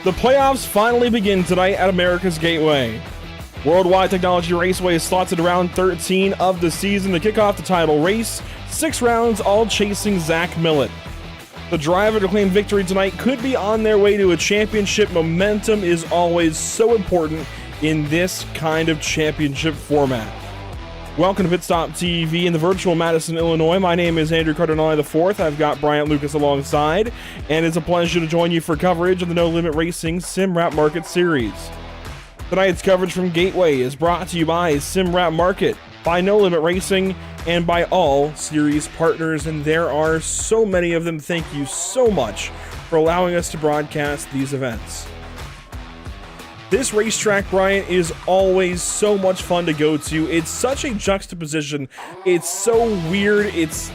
The playoffs finally begin tonight at America's Gateway. Worldwide Technology Raceway is slotted around 13 of the season to kick off the title race. 6 rounds, all chasing Zach Millett. The driver to claim victory tonight could be on their way to a championship. Momentum is always so important in this kind of championship format. Welcome to Pit Stop TV in the virtual Madison, Illinois. My name is Andrew Cardinale IV. I've got Bryant Lucas alongside, and it's a pleasure to join you for coverage of the No Limit Racing Sim Wrap Market Series. Tonight's coverage from Gateway is brought to you by Sim Wrap Market, by No Limit Racing, and by all series partners, and there are so many of them. Thank you so much for allowing us to broadcast these events. This racetrack, Bryant, is always so much fun to go to. It's such a juxtaposition. It's so weird. It's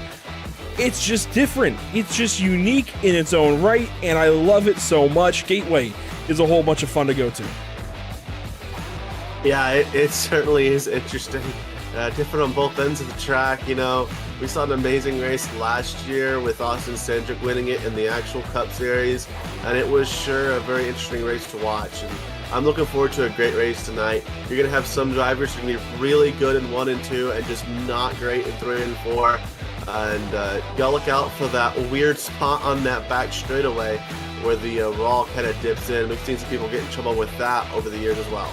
just different. It's just unique in its own right, and I love it so much. Gateway is a whole bunch of fun to go to. Yeah, it certainly is interesting. Different on both ends of the track. You know, we saw an amazing race last year with Austin Cindric winning it in the actual Cup Series, and it was sure a very interesting race to watch. And I'm looking forward to a great race tonight. You're going to have some drivers who are going to be really good in 1 and 2 and just not great in 3 and 4. And y'all look out for that weird spot on that back straightaway where the raw kind of dips in. We've seen some people get in trouble with that over the years as well.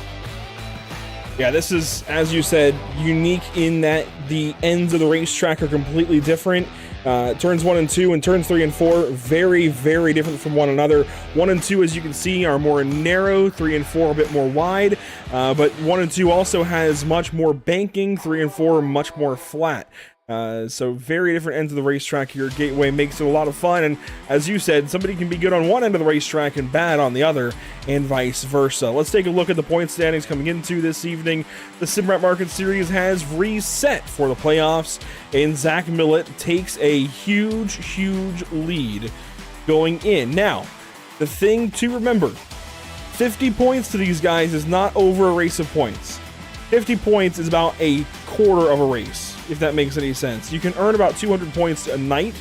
Yeah, this is, as you said, unique in that the ends of the racetrack are completely different. Turns 1 and 2 and turns 3 and 4, very, very different from one another. 1 and 2, as you can see, are more narrow, 3 and 4 a bit more wide, but 1 and 2 also has much more banking, 3 and 4 much more flat. So very different ends of the racetrack here. Gateway makes it a lot of fun, and as you said, somebody can be good on one end of the racetrack and bad on the other, and vice versa. Let's take a look at the point standings coming into this evening. The Sim Wrap Market Series has reset for the playoffs, and Zach Millett takes a huge, huge lead going in. Now, the thing to remember, 50 points to these guys is not over a race of points. 50 points is about a quarter of a race, if that makes any sense. You can earn about 200 points a night.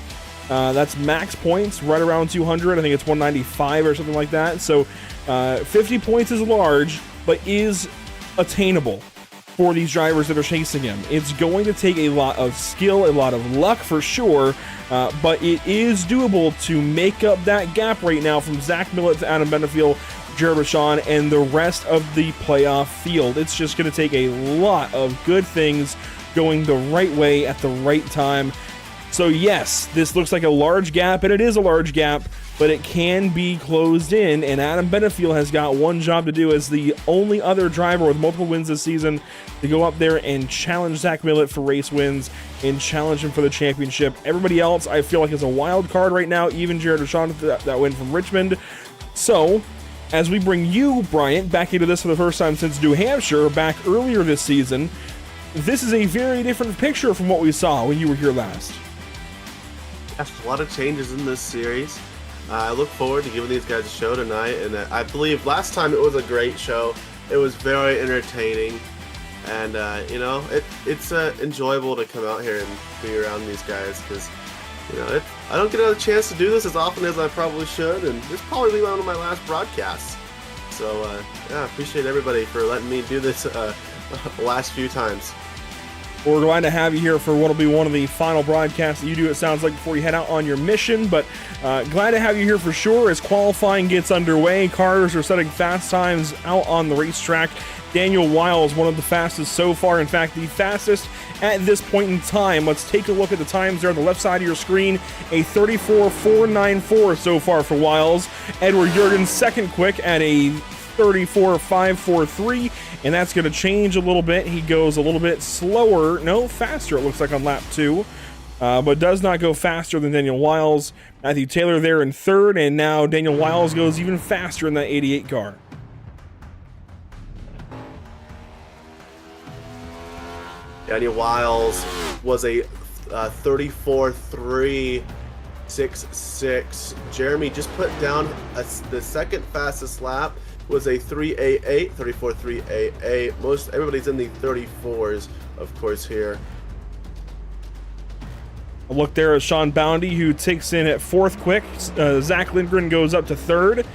That's max points, right around 200. I think it's 195 or something like that. So 50 points is large, but is attainable for these drivers that are chasing him. It's going to take a lot of skill, a lot of luck for sure, but it is doable to make up that gap right now from Zach Millett to Adam Benefiel, Jared Rashon, and the rest of the playoff field. It's just going to take a lot of good things going the right way at the right time. So yes, this looks like a large gap, and it is a large gap, but it can be closed in, and Adam Benefiel has got one job to do as the only other driver with multiple wins this season to go up there and challenge Zach Millett for race wins and challenge him for the championship. Everybody else, I feel like, is a wild card right now, even Jared Rashon, that win from Richmond. So as we bring you, Bryant, back into this for the first time since New Hampshire, back earlier this season, this is a very different picture from what we saw when you were here last. Yes, a lot of changes in this series. I look forward to giving these guys a show tonight, and I believe last time it was a great show. It was very entertaining, and you know, it's enjoyable to come out here and be around these guys because, you know, I don't get a chance to do this as often as I probably should, and this probably be one of my last broadcasts. So yeah, I appreciate everybody for letting me do this the last few times. We're glad to have you here for what will be one of the final broadcasts that you do, it sounds like, before you head out on your mission. But glad to have you here for sure as qualifying gets underway. Cars are setting fast times out on the racetrack. Daniel Wiles, one of the fastest so far. In fact, the fastest at this point in time. Let's take a look at the times there on the left side of your screen. A 34.494 so far for Wiles. Edward Jurgens second quick at a 34.543, and that's going to change a little bit. He goes a little bit slower, no, faster it looks like on lap 2, but does not go faster than Daniel Wiles. Matthew Taylor there in third, and now Daniel Wiles goes even faster in that 88 car. Daniel Wiles was a 34.366. Jeremy just put down the second fastest lap was a 388, 34.388. Everybody's in the 34s, of course, here. A look there at Sean Boundy, who takes in at fourth quick. Zach Lindgren goes up to third.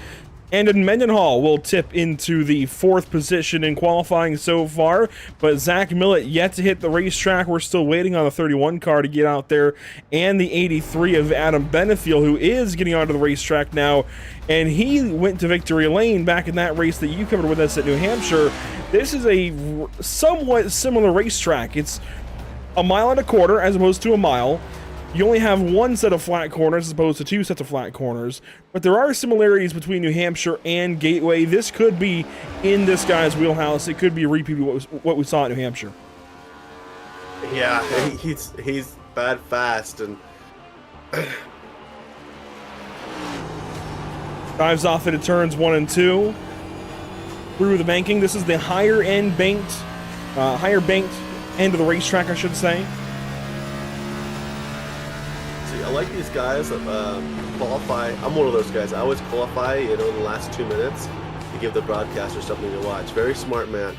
And Mendenhall will tip into the 4th position in qualifying so far, but Zach Millett yet to hit the racetrack. We're still waiting on the 31 car to get out there, and the 83 of Adam Benefiel, who is getting onto the racetrack now, and he went to victory lane back in that race that you covered with us at New Hampshire. This is a somewhat similar racetrack. It's a mile and a quarter as opposed to a mile. You only have one set of flat corners as opposed to 2 sets of flat corners, but there are similarities between New Hampshire and Gateway. This could be in this guy's wheelhouse. It could be a repeat of what we saw at New Hampshire. Yeah, he's bad fast, and drives off into turns 1 and 2 through the banking. This is the higher banked end of the racetrack, I should say. I like these guys that qualify. I'm one of those guys. I always qualify, in the last 2 minutes to give the broadcaster something to watch. Very smart man.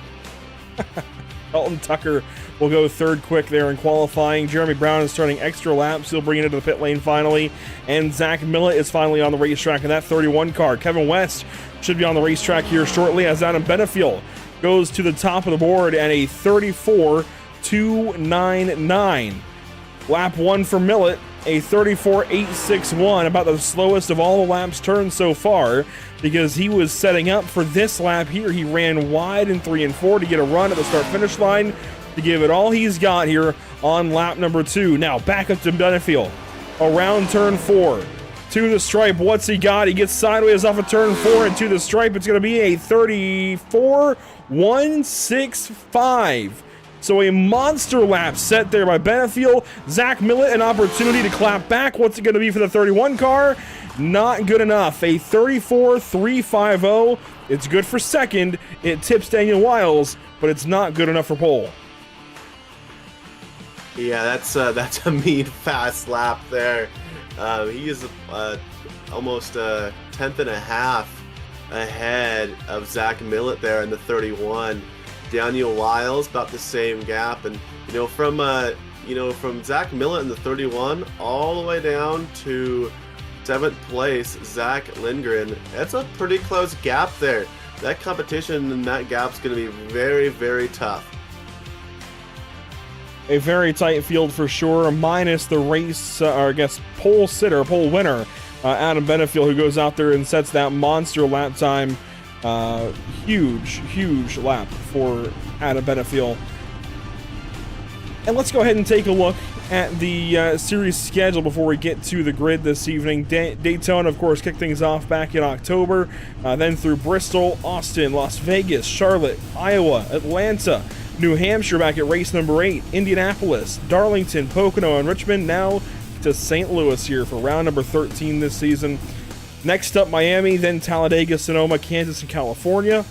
Dalton Tucker will go 3rd quick there in qualifying. Jeremy Brown is starting extra laps. He'll bring it into the pit lane finally. And Zach Millett is finally on the racetrack in that 31 car. Kevin West should be on the racetrack here shortly as Adam Benefiel goes to the top of the board at a 34.299. Lap 1 for Millett, a 34.861, about the slowest of all the laps turned so far, because he was setting up for this lap here. He ran wide in 3 and 4 to get a run at the start-finish line to give it all he's got here on lap number 2. Now back up to Benefiel, around turn 4. To the stripe, what's he got? He gets sideways off of turn 4 and to the stripe. It's going to be a 34.165. So a monster lap set there by Benefiel. Zach Millett, an opportunity to clap back. What's it going to be for the 31 car? Not good enough. A 34.350. It's good for second. It tips Daniel Wiles, but it's not good enough for pole. Yeah, that's a mean fast lap there. He is almost a 10th and a half ahead of Zach Millett there in the 31. Daniel Wiles about the same gap, and from Zach Millett in the 31 all the way down to 7th place Zach Lindgren, that's a pretty close gap there. That competition and that gap's going to be very, very tough. A very tight field for sure, minus the race, or I guess pole winner, Adam Benefiel, who goes out there and sets that monster lap time. Huge lap for Adam Benefiel. And let's go ahead and take a look at the series schedule before we get to the grid this evening. Daytona, of course, kicked things off back in October, then through Bristol, Austin, Las Vegas, Charlotte, Iowa, Atlanta, New Hampshire back at race number 8, Indianapolis, Darlington, Pocono, and Richmond, now to St. Louis here for round number 13 this season. Next up, Miami, then Talladega, Sonoma, Kansas, and California.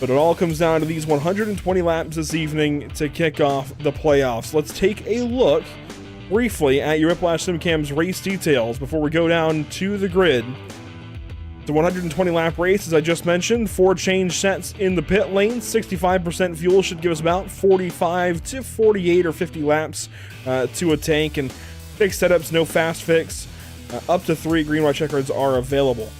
But it all comes down to these 120 laps this evening to kick off the playoffs. Let's take a look briefly at your Whiplash SimCam's race details before we go down to the grid. The 120 lap race, as I just mentioned, 4 change sets in the pit lane. 65% fuel should give us about 45 to 48 or 50 laps to a tank, and fixed setups, no fast fix. Up to 3 green white checkers are available.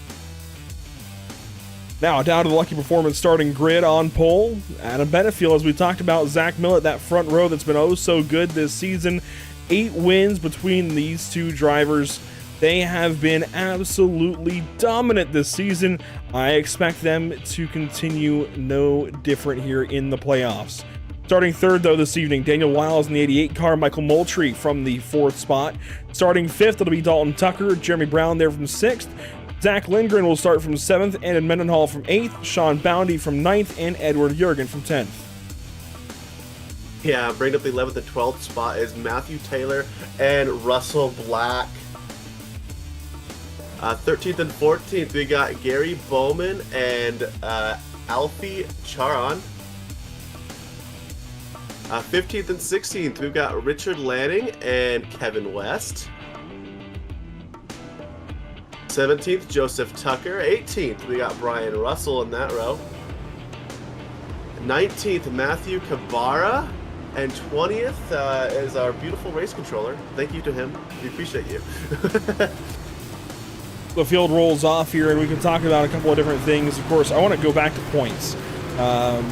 Now down to the Lucky Performance starting grid on pole. Adam Benefiel, as we talked about, Zach Millett, that front row that's been oh so good this season. 8 wins between these two drivers. They have been absolutely dominant this season. I expect them to continue no different here in the playoffs. Starting third, though, this evening, Daniel Wiles in the 88 car, Michael Moultrie from the 4th spot. Starting 5th, it'll be Dalton Tucker, Jeremy Brown there from 6th. Zach Lindgren will start from 7th, and Mendenhall from 8th, Sean Boundy from 9th, and Edward Jurgen from 10th. Yeah, bringing up the 11th and 12th spot is Matthew Taylor and Russell Black. 13th and 14th, we got Gary Bowman and Alfie Charon. 15th and 16th, we've got Richard Lanning and Kevin West. 17th, Joseph Tucker. 18th, we got Brian Russell in that row. 19th, Matthew Cabara. And 20th is our beautiful race controller. Thank you to him. We appreciate you. The field rolls off here, and we can talk about a couple of different things. Of course, I want to go back to points. I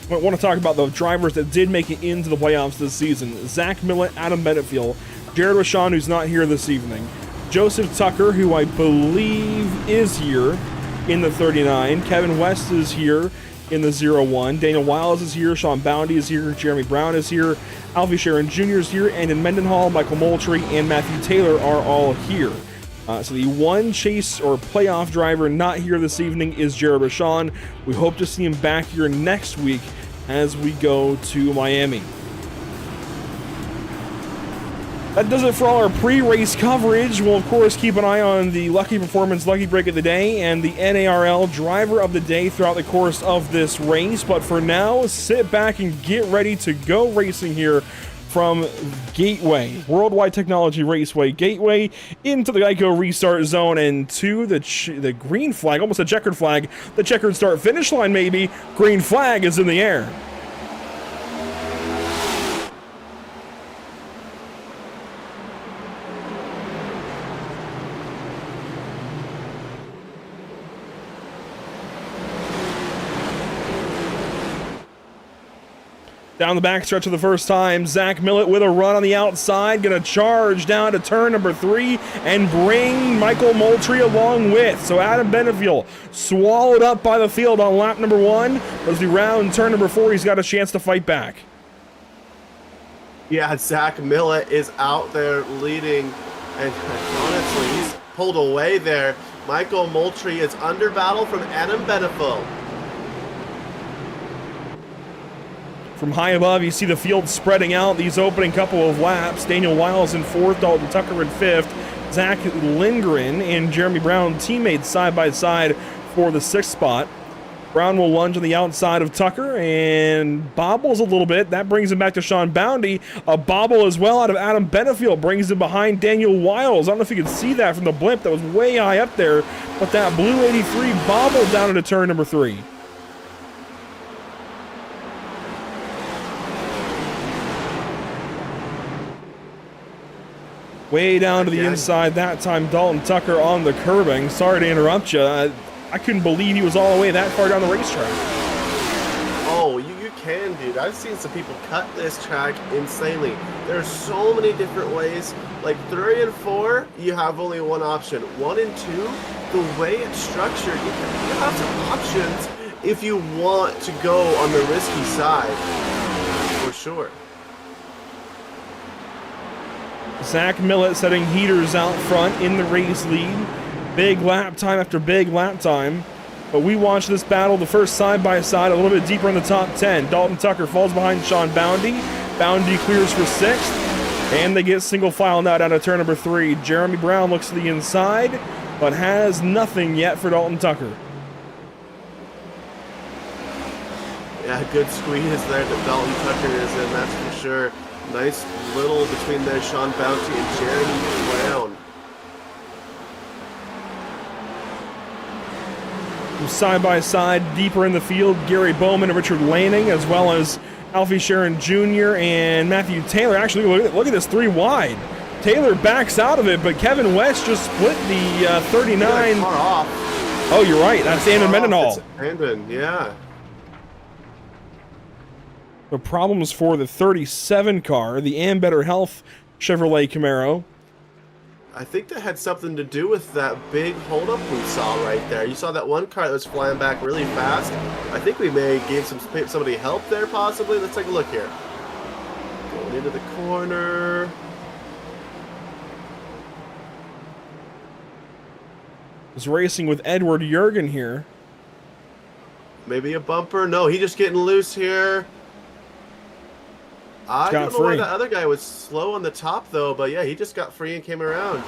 want to talk about the drivers that did make it into the playoffs this season. Zach Millett, Adam Benefiel, Jared Rashawn, who's not here this evening, Joseph Tucker, who I believe is here in the 39, Kevin West is here in the 01, Daniel Wiles is here, Sean Boundy is here, Jeremy Brown is here, Alfie Sharon Jr. is here, and in Mendenhall, Michael Moultrie and Matthew Taylor are all here. So the one chase or playoff driver not here this evening is Jared Rashawn. We hope to see him back here next week as we go to Miami. That does it for all our pre-race coverage. We'll, of course, keep an eye on the Lucky Performance Lucky Break of the Day and the NARL Driver of the Day throughout the course of this race. But for now, sit back and get ready to go racing here from Gateway, Worldwide Technology Raceway, Gateway into the Geico restart zone and to the green flag, almost a checkered flag, the checkered start finish line maybe. Green flag is in the air. Down the backstretch for the first time, Zach Millett with a run on the outside, gonna charge down to turn number 3 and bring Michael Moultrie along with. So Adam Benefiel swallowed up by the field on lap number 1. As we round turn number 4, he's got a chance to fight back. Yeah, Zach Millett is out there leading, and honestly, he's pulled away there. Michael Moultrie is under battle from Adam Benefiel. From high above, you see the field spreading out these opening couple of laps. Daniel Wiles in 4th, Dalton Tucker in 5th. Zach Lindgren and Jeremy Brown teammates side by side for the 6th spot. Brown will lunge on the outside of Tucker and bobbles a little bit. That brings him back to Sean Boundy. A bobble as well out of Adam Benefiel brings him behind Daniel Wiles. I don't know if you can see that from the blimp. That was way high up there. But that blue 83 bobbled down into turn number 3. Way down to the inside that time, Dalton Tucker on the curbing. Sorry to interrupt you. I couldn't believe he was all the way that far down the racetrack. Oh, you can, dude. I've seen some people cut this track insanely. There are so many different ways. Like 3 and 4, you have only one option. 1 and 2, the way it's structured, you have some options if you want to go on the risky side, for sure. Zach Millett setting heaters out front in the race lead. Big lap time after big lap time. But we watch this battle, the first side-by-side, a little bit deeper in the top 10. Dalton Tucker falls behind Sean Boundy. Boundy clears for 6th. And they get single file out of turn number 3. Jeremy Brown looks to the inside, but has nothing yet for Dalton Tucker. Yeah, good squeeze there that Dalton Tucker is in, that's for sure. Nice little between there, Sean Bounty and Jeremy Brown. Side by side, deeper in the field, Gary Bowman and Richard Lanning, as well as Alfie Sharon Jr. and Matthew Taylor. Actually, look at this 3 wide. Taylor backs out of it, but Kevin West just split the 39. Far off. Oh, you're right. That's Andon Mendenhall. Andon, yeah. The problems for the 37 car, the Ambetter Health Chevrolet Camaro. I think that had something to do with that big holdup we saw right there. You saw that one car that was flying back really fast. I think we may gave somebody help there, possibly. Let's take a look here. Going into the corner. Was racing with Edward Jurgen here. Maybe a bumper. No, he just getting loose here. I don't know why that other guy was slow on the top, though, but yeah, he just got free and came around.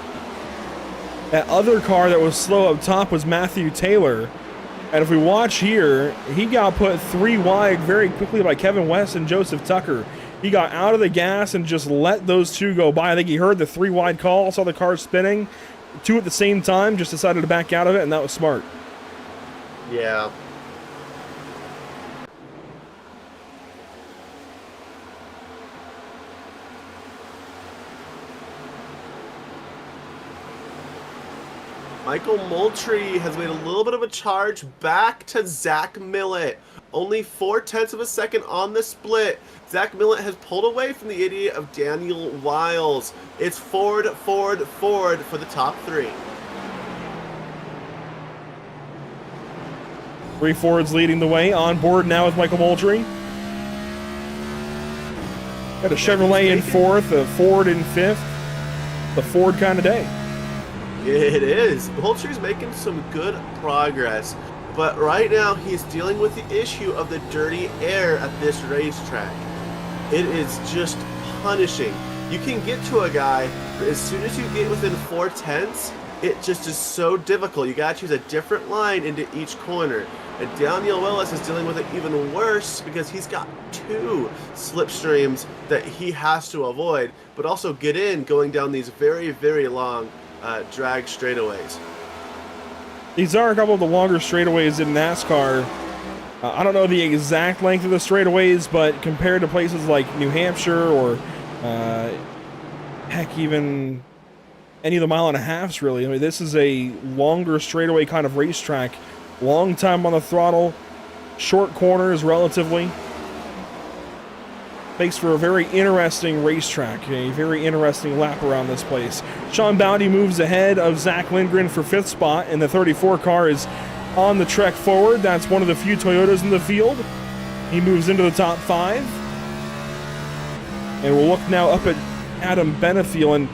That other car that was slow up top was Matthew Taylor. And if we watch here, he got put 3 wide very quickly by Kevin West and Joseph Tucker. He got out of the gas and just let those 2 go by. I think he heard the 3 wide call, saw the car spinning. 2 at the same time, just decided to back out of it, and that was smart. Yeah. Michael Moultrie has made a little bit of a charge back to Zach Millett. Only 0.4 of a second on the split. Zach Millett has pulled away from the idiot of Daniel Wiles. It's Ford for the top three. 3 Fords leading the way. On board now with Michael Moultrie. Got a Chevrolet in fourth, a Ford in fifth. The Ford kind of day. It is. Moultrie's making some good progress, but right now he's dealing with the issue of the dirty air at this racetrack. It is just punishing. You can get to a guy, but as soon as you get within 0.4, it just is so difficult. You gotta choose a different line into each corner. And Daniel Willis is dealing with it even worse because he's got 2 slipstreams that he has to avoid, but also get in going down these very, very long drag straightaways. These are a couple of the longer straightaways in NASCAR. I don't know the exact length of the straightaways, but compared to places like New Hampshire or heck, even any of the 1.5 miles, really. I mean, this is a longer straightaway kind of racetrack. Long time on the throttle, short corners relatively. Makes for a very interesting racetrack, a very interesting lap around this place. Sean Bounty moves ahead of Zach Lindgren for 5th spot, and the 34 car is on the trek forward. That's one of the few Toyotas in the field. He moves into the top 5. And we'll look now up at Adam Benefiel. And,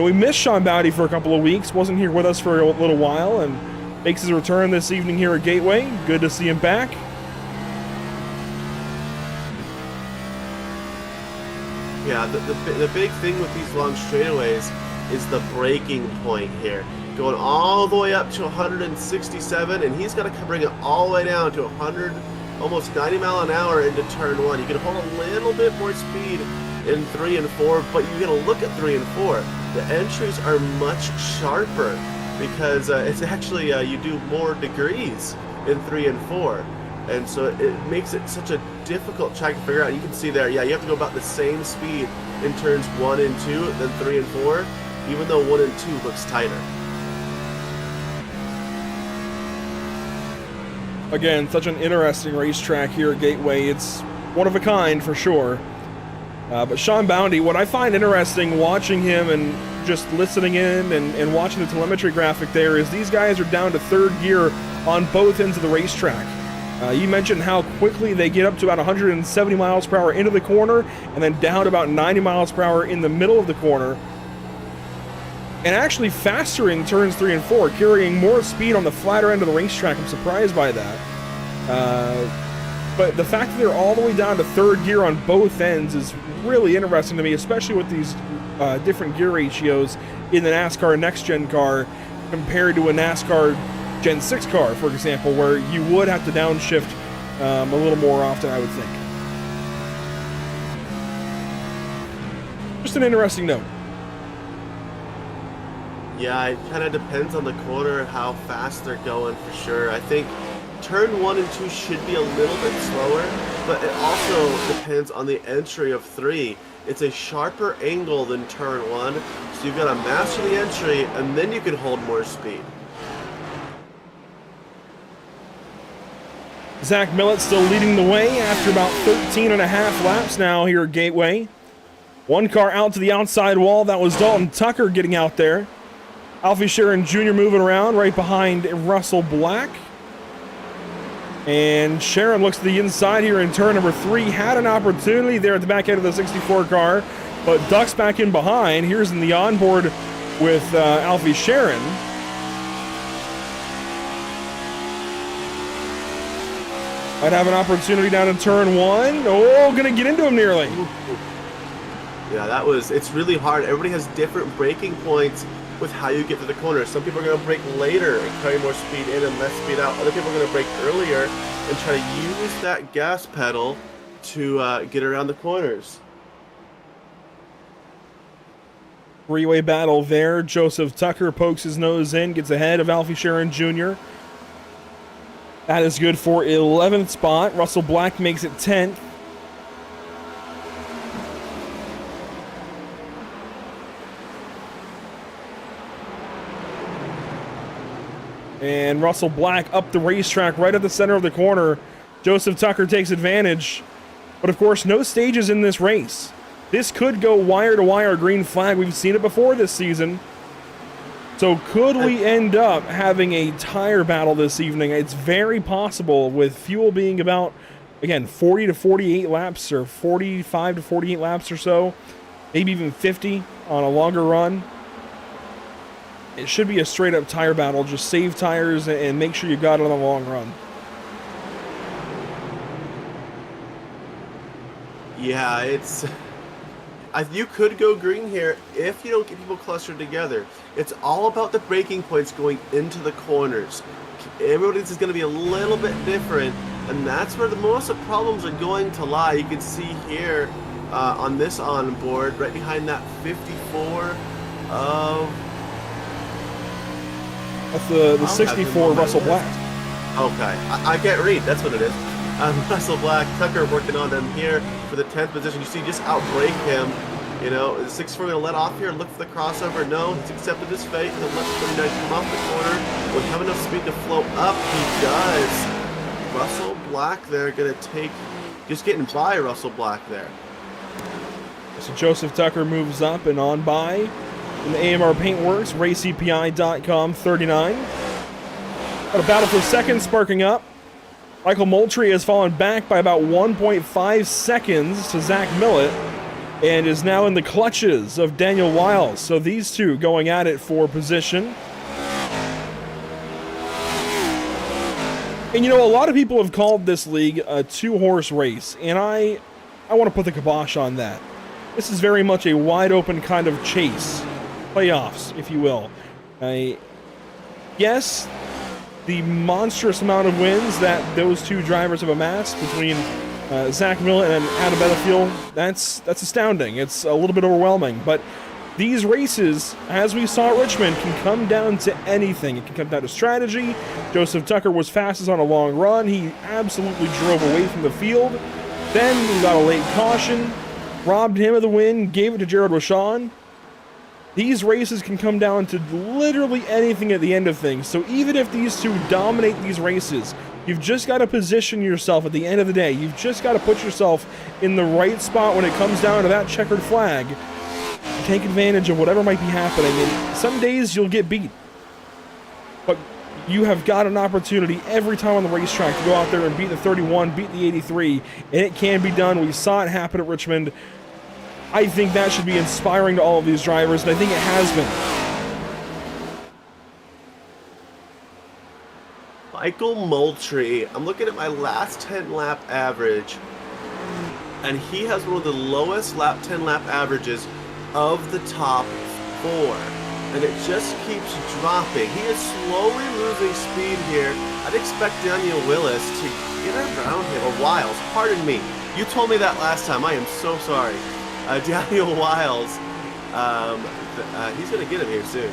we missed Sean Bounty for a couple of weeks. Wasn't here with us for a little while, and makes his return this evening here at Gateway. Good to see him back. Yeah, the big thing with these long straightaways is the braking point here. Going all the way up to 167, and he's got to bring it all the way down to 100, almost 90 mile an hour into turn 1. You can hold a little bit more speed in 3 and 4, but you got to look at 3 and 4. The entries are much sharper because it's actually, you do more degrees in 3 and 4. And so it makes it such a difficult track to figure out. You can see there, yeah, you have to go about the same speed in turns 1 and 2 than 3 and 4, even though 1 and 2 looks tighter. Again, such an interesting racetrack here at Gateway. It's one of a kind for sure. But Sean Bounty, what I find interesting watching him and just listening in and watching the telemetry graphic there is these guys are down to 3rd gear on both ends of the racetrack. You mentioned how quickly they get up to about 170 miles per hour into the corner and then down to about 90 miles per hour in the middle of the corner. And actually faster in turns 3 and 4, carrying more speed on the flatter end of the racetrack. I'm surprised by that. But the fact that they're all the way down to 3rd gear on both ends is really interesting to me, especially with these different gear ratios in the NASCAR Next Gen car compared to a NASCAR Gen 6 car, for example, where you would have to downshift a little more often, I would think. Just an interesting note. Yeah, it kind of depends on the corner how fast they're going for sure. I think turn 1 and 2 should be a little bit slower, but it also depends on the entry of 3. It's a sharper angle than turn 1, so you've got to master the entry, and then you can hold more speed. Zach Millett still leading the way after about 13 and a half laps now here at Gateway. One car out to the outside wall. That was Dalton Tucker getting out there. Alfie Sharon Jr. moving around right behind Russell Black. And Sharon looks to the inside here in turn number 3. Had an opportunity there at the back end of the 64 car, but ducks back in behind. Here's in the onboard with Alfie Sharon. Might have an opportunity down in turn 1. Oh, gonna get into him nearly. Yeah, it's really hard. Everybody has different braking points with how you get to the corner. Some people are gonna brake later and carry more speed in and less speed out. Other people are gonna brake earlier and try to use that gas pedal to get around the corners. Three-way battle there. Joseph Tucker pokes his nose in, gets ahead of Alfie Sharon Jr. That is good for 11th spot. Russell Black makes it 10th. And Russell Black up the racetrack right at the center of the corner. Joseph Tucker takes advantage. But of course, no stages in this race. This could go wire to wire green flag. We've seen it before this season. So could we end up having a tire battle this evening? It's very possible, with fuel being about, again, 40 to 48 laps, or 45 to 48 laps or so. Maybe even 50 on a longer run. It should be a straight up tire battle. Just save tires and make sure you got it on the long run. Yeah, you could go green here if you don't get people clustered together. It's all about the braking points going into the corners. Everybody's is going to be a little bit different, and that's where the most of the problems are going to lie. You can see here on this onboard, right behind that 54 of... That's the 64 Russell Black. Okay, I can't read. That's what it is. Russell Black, Tucker working on them here for the 10th position. You see, just outbrake him. You know, is 64 going to let off here? Look for the crossover. No, he's accepted his fate. He'll let 29 come off the corner. Will have enough speed to float up? He does. Russell Black there going to just getting by Russell Black there. So Joseph Tucker moves up and on by in the AMR Paintworks, RaceCPI.com 39. Got a battle for second sparking up. Michael Moultrie has fallen back by about 1.5 seconds to Zach Millett and is now in the clutches of Daniel Wiles. So these two going at it for position. And you know, a lot of people have called this league a two-horse race, and I want to put the kibosh on that. This is very much a wide-open kind of chase. Playoffs, if you will. Yes, the monstrous amount of wins that those two drivers have amassed between Zach Millett and Adam Benefiel, that's astounding. It's a little bit overwhelming, but these races, as we saw at Richmond, can come down to anything. It can come down to strategy. Joseph Tucker was fastest on a long run. He absolutely drove away from the field. Then we got a late caution, robbed him of the win, gave it to Jared Washon. These races can come down to literally anything at the end of things. So even if these two dominate these races, you've just got to position yourself at the end of the day. You've just got to put yourself in the right spot when it comes down to that checkered flag. Take advantage of whatever might be happening. And some days you'll get beat. But you have got an opportunity every time on the racetrack to go out there and beat the 31, beat the 83. And it can be done. We saw it happen at Richmond. I think that should be inspiring to all of these drivers, and I think it has been. Michael Moultrie, I'm looking at my last 10 lap average, and he has one of the lowest 10 lap averages of the top 4. And it just keeps dropping. He is slowly losing speed here. I'd expect Daniel Willis to get around him, or Wiles, pardon me. You told me that last time, I am so sorry. Daniel Wiles, he's going to get him here soon.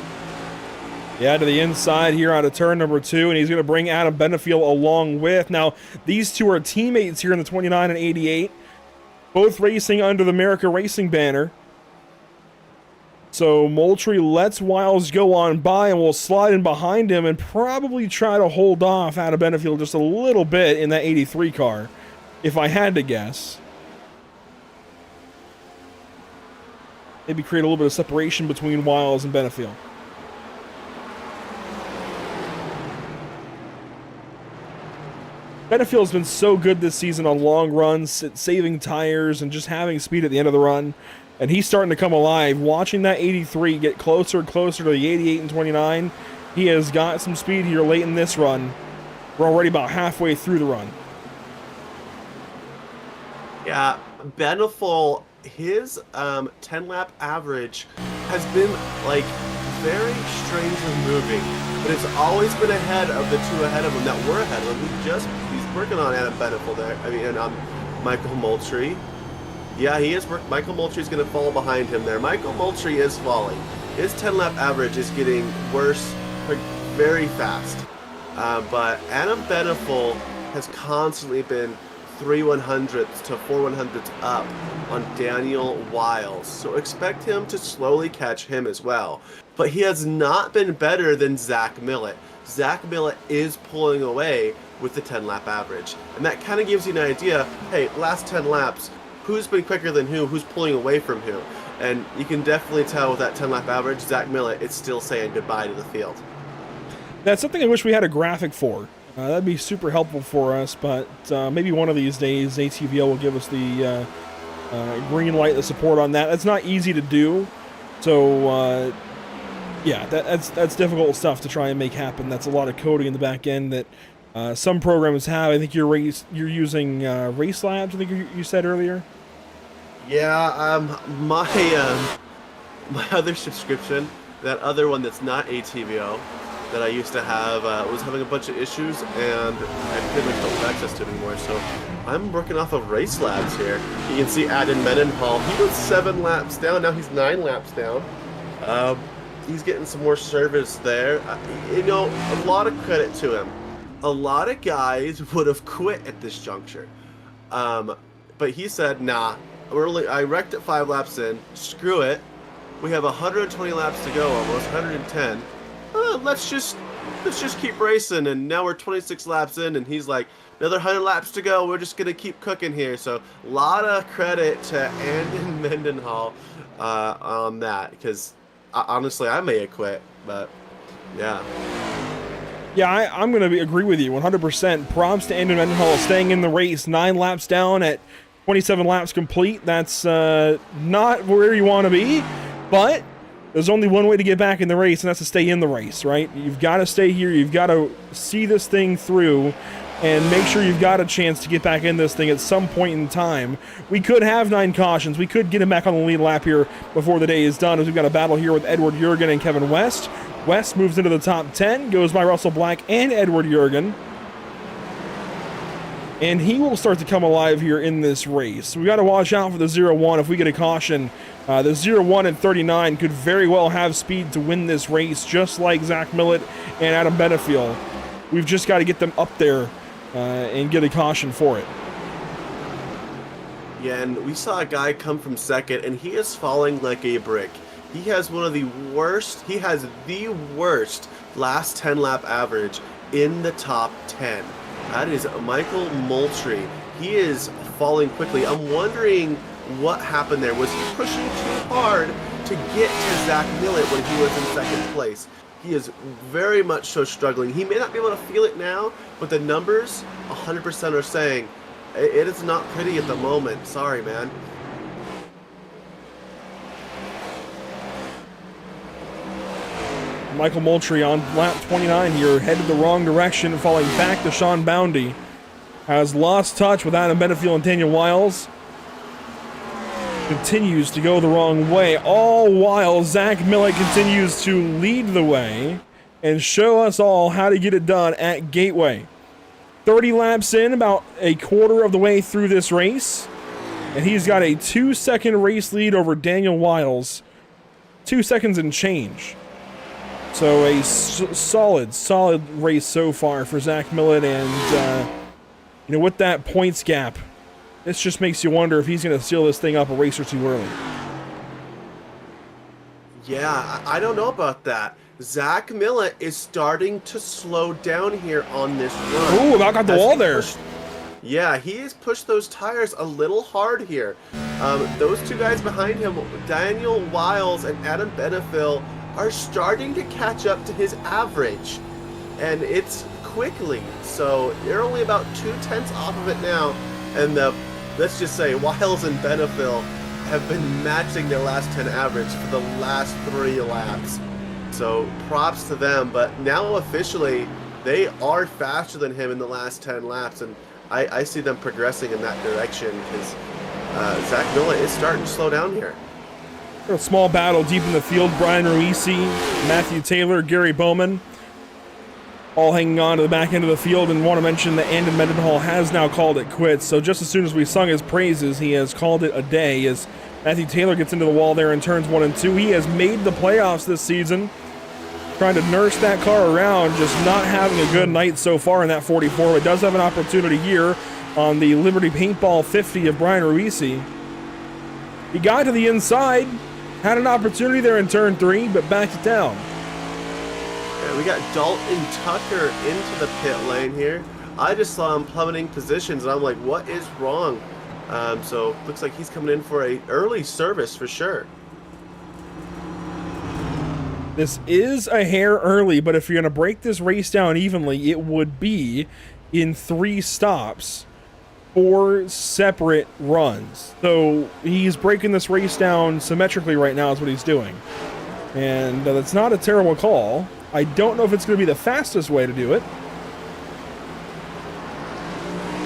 Yeah, to the inside here out of turn number 2, and he's going to bring Adam Benefiel along with. Now, these two are teammates here in the 29 and 88, both racing under the America Racing banner. So Moultrie lets Wiles go on by and will slide in behind him and probably try to hold off Adam Benefiel just a little bit in that 83 car, if I had to guess. Maybe create a little bit of separation between Wiles and Benefiel. Benefield's been so good this season on long runs, saving tires and just having speed at the end of the run. And he's starting to come alive. Watching that 83 get closer and closer to the 88 and 29, he has got some speed here late in this run. We're already about halfway through the run. Yeah, Benefiel, his 10-lap average has been, like, very strangely moving. But it's always been ahead of the two ahead of him that were ahead of him. He's working on Adam Benefiel there. I mean, and Michael Moultrie. Yeah, he is. Michael Moultrie's going to fall behind him there. Michael Moultrie is falling. His 10-lap average is getting worse very fast. But Adam Benefiel has constantly been 3 100ths to 4 100ths up on Daniel Wiles. So expect him to slowly catch him as well. But he has not been better than Zach Millett. Zach Millett is pulling away with the 10-lap average. And that kind of gives you an idea, hey, last 10 laps, who's been quicker than who's pulling away from who. And you can definitely tell with that 10-lap average, Zach Millett is still saying goodbye to the field. That's something I wish we had a graphic for. That'd be super helpful for us, but maybe one of these days ATVL will give us the green light, the support on that. That's not easy to do, so yeah, that's difficult stuff to try and make happen. That's a lot of coding in the back end that some programs have. I think you're using Race Labs, I think you said earlier. Yeah, my other subscription, that other one that's not ATVO, that I used to have, was having a bunch of issues, and I pretty much don't have access to it anymore, so I'm working off of Race Labs here. You can see Adam Mendenhall, he was 7 laps down, now he's 9 laps down. He's getting some more service there. You know, a lot of credit to him. A lot of guys would have quit at this juncture. But he said, nah, I wrecked it 5 laps in, screw it. We have 120 laps to go, almost 110. Let's just keep racing, and now we're 26 laps in, and he's like, another 100 laps to go, we're just gonna keep cooking here. So a lot of credit to Andon Mendenhall on that, because honestly I may have quit, but yeah. Yeah, I'm going to agree with you 100%. Props to Andon Mendenhall staying in the race, 9 laps down at 27 laps complete. That's not where you want to be, but there's only one way to get back in the race, and that's to stay in the race, right? You've got to stay here. You've got to see this thing through and make sure you've got a chance to get back in this thing at some point in time. We could have 9 cautions. We could get him back on the lead lap here before the day is done, as we've got a battle here with Edward Jurgen and Kevin West. West moves into the top 10, goes by Russell Black and Edward Jurgen. And he will start to come alive here in this race. We got to watch out for the 0-1 if we get a caution. The 0-1 at 39 could very well have speed to win this race, just like Zach Millett and Adam Benefiel. We've just got to get them up there and get a caution for it. Yeah, and we saw a guy come from second, and he is falling like a brick. He has the worst last 10 lap average in the top 10. That is Michael Moultrie. He is falling quickly. I'm wondering what happened there. Was he pushing too hard to get to Zach Millett when he was in second place? He is very much so struggling. He may not be able to feel it now, but the numbers 100% are saying it is not pretty at the moment. Sorry, man. Michael Moultrie on lap 29 here, headed the wrong direction, falling back to Sean Boundy. Has lost touch with Adam Benefiel and Daniel Wiles. Continues to go the wrong way, all while Zach Millett continues to lead the way and show us all how to get it done at Gateway. 30 laps in, about a quarter of the way through this race, and he's got a 2-second race lead over Daniel Wiles. 2 seconds and change. So a solid race so far for Zach Millett, and you know, with that points gap, this just makes you wonder if he's going to seal this thing up a race or two early. Yeah, I don't know about that. Zach Millett is starting to slow down here on this run. Ooh, about got the wall there. Yeah, he has pushed those tires a little hard here. Those two guys behind him, Daniel Wiles and Adam Benefiel, are starting to catch up to his average, and it's quickly. So they're only about 0.2 off of it now, and let's just say Wiles and Benefiel have been matching their last 10 average for the last 3 laps. So props to them, but now officially they are faster than him in the last 10 laps, and I see them progressing in that direction, because Zach Millett is starting to slow down here. A small battle deep in the field. Brian Ruisi, Matthew Taylor, Gary Bowman, all hanging on to the back end of the field, and want to mention that Andon Mendenhall has now called it quits. So just as soon as we sung his praises, he has called it a day as Matthew Taylor gets into the wall there in turns 1 and 2. He has made the playoffs this season, trying to nurse that car around, just not having a good night so far in that 44, but does have an opportunity here on the Liberty Paintball 50 of Brian Ruisi. He got to the inside, had an opportunity there in turn 3, but backed it down. And we got Dalton Tucker into the pit lane here. I just saw him plummeting positions, and I'm like, what is wrong? So looks like he's coming in for a early service for sure. This is a hair early, but if you're going to break this race down evenly, it would be in 3 stops, 4 separate runs. So he's breaking this race down symmetrically right now is what he's doing. And that's not a terrible call. I don't know if it's going to be the fastest way to do it.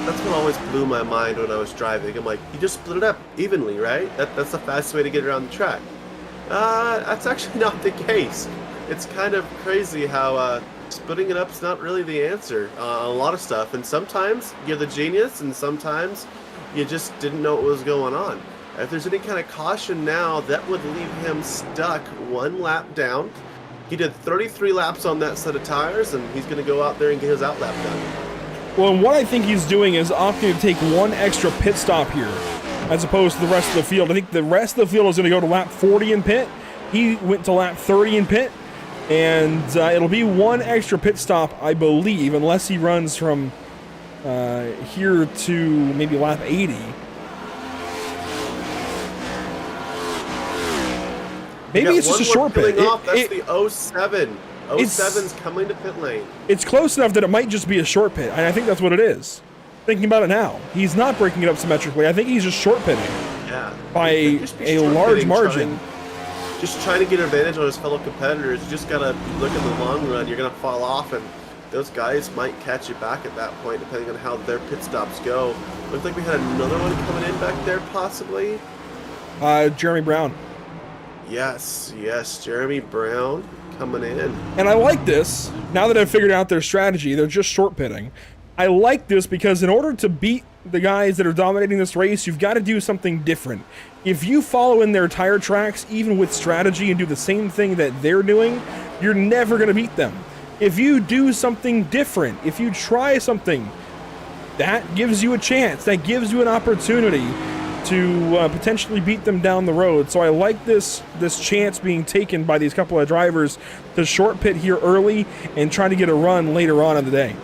That's what always blew my mind when I was driving. I'm like, you just split it up evenly, right? That's the fastest way to get around the track. That's actually not the case. It's kind of crazy how splitting it up is not really the answer on a lot of stuff. And sometimes you're the genius, and sometimes you just didn't know what was going on. If there's any kind of caution now, that would leave him stuck 1 lap down. He did 33 laps on that set of tires, and he's going to go out there and get his outlap done. Well, and what I think he's doing is opting to take 1 extra pit stop here, as opposed to the rest of the field. I think the rest of the field is going to go to lap 40 in pit. He went to lap 30 in pit, and it'll be 1 extra pit stop, I believe, unless he runs from here to maybe lap 80. Maybe it's just a short pit. That's the 07. 07's coming to pit lane. It's close enough that it might just be a short pit, and I think that's what it is. Thinking about it now, he's not breaking it up symmetrically. I think he's just short pitting. Yeah. By a large margin. Just trying to get advantage on his fellow competitors. You just gotta look in the long run. You're gonna fall off, and those guys might catch you back at that point, depending on how their pit stops go. Looks like we had another one coming in back there, possibly. Jeremy Brown. Yes, Jeremy Brown coming in. And I like this. Now that I've figured out their strategy, they're just short pitting. I like this because in order to beat the guys that are dominating this race, you've got to do something different. If you follow in their tire tracks, even with strategy, and do the same thing that they're doing, you're never going to beat them. If you do something different, if you try something, that gives you a chance. That gives you an opportunity to potentially beat them down the road. So I like this chance being taken by these couple of drivers to short pit here early and try to get a run later on in the day.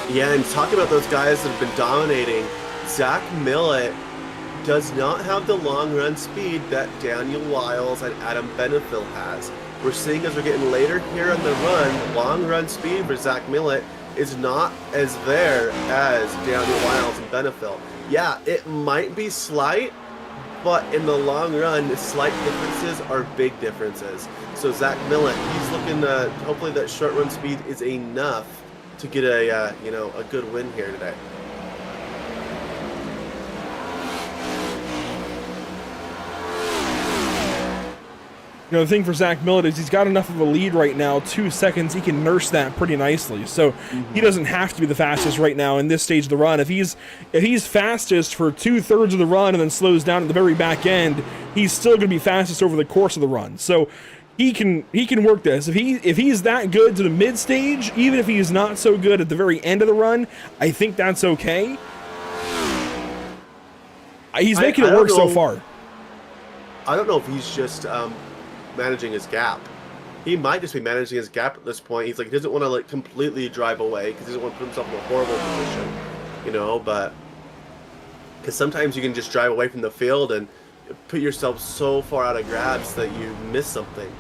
Yeah, and talking about those guys that have been dominating, Zach Millett does not have the long run speed that Daniel Wiles and Adam Benefill has. We're seeing as we're getting later here in the run, long run speed for Zach Millett is not as there as Daniel Wiles and Benefill. Yeah, it might be slight, but in the long run, slight differences are big differences. So Zach Millett, he's looking hopefully that short run speed is enough to get a a good win here today. The thing for Zach Millett is he's got enough of a lead right now, 2 seconds. He can nurse that pretty nicely. So he doesn't have to be the fastest right now in this stage of the run. If he's fastest for 2/3 of the run and then slows down at the very back end, he's still going to be fastest over the course of the run. So he can work this. If he's that good to the mid stage, even if he's not so good at the very end of the run, I think that's okay. He's making it work so far. I don't know if he's just managing his gap. He might just be managing his gap at this point. He's like, he doesn't want to completely drive away because he doesn't want to put himself in a horrible position, but because sometimes you can just drive away from the field and put yourself so far out of grabs that you miss something,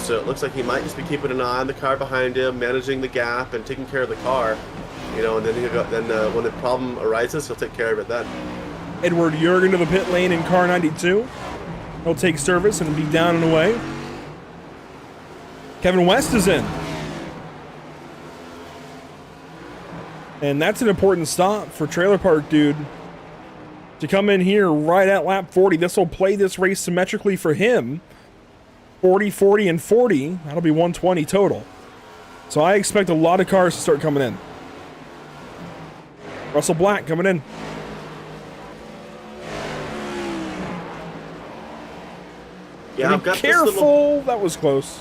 so it looks like he might just be keeping an eye on the car behind him, managing the gap and taking care of the car, and then when the problem arises, he'll take care of it then. Edward Jurgen to the pit lane in car 92. He'll take service and be down and away. Kevin West is in. And that's an important stop for Trailer Park Dude to come in here right at lap 40. This will play this race symmetrically for him. 40, 40, and 40. That'll be 120 total. So I expect a lot of cars to start coming in. Russell Black coming in. Yeah, I've got careful. This little... That was close.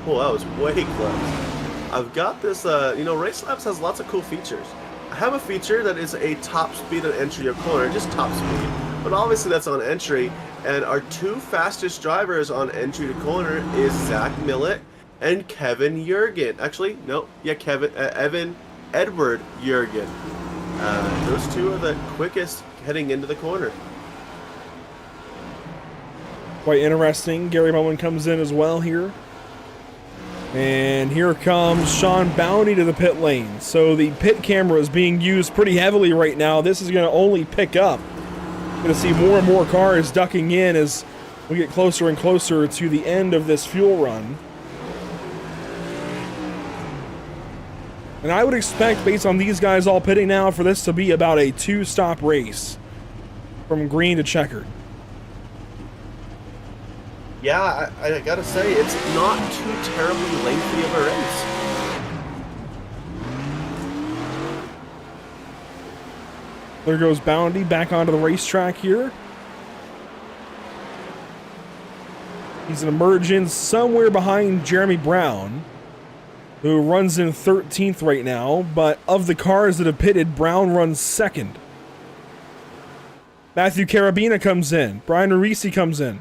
Oh, that was way close. I've got this, Race Labs has lots of cool features. I have a feature that is a top speed on entry or corner, just top speed. But obviously that's on entry. And our 2 fastest drivers on entry to corner is Zach Millett and Kevin Jurgen. Actually, no, yeah, Evan Edward Jurgen. Those two are the quickest heading into the corner. Quite interesting. Gary Bowman comes in as well here. And here comes Sean Bounty to the pit lane. So the pit camera is being used pretty heavily right now. This is going to only pick up. Going to see more and more cars ducking in as we get closer and closer to the end of this fuel run. And I would expect, based on these guys all pitting now, for this to be about a 2-stop race from green to checkered. Yeah, I gotta say, it's not too terribly lengthy of a race. There goes Bounty back onto the racetrack here. He's going to merge in somewhere behind Jeremy Brown, who runs in 13th right now, but of the cars that have pitted, Brown runs second. Matthew Carabina comes in. Brian Arisi comes in.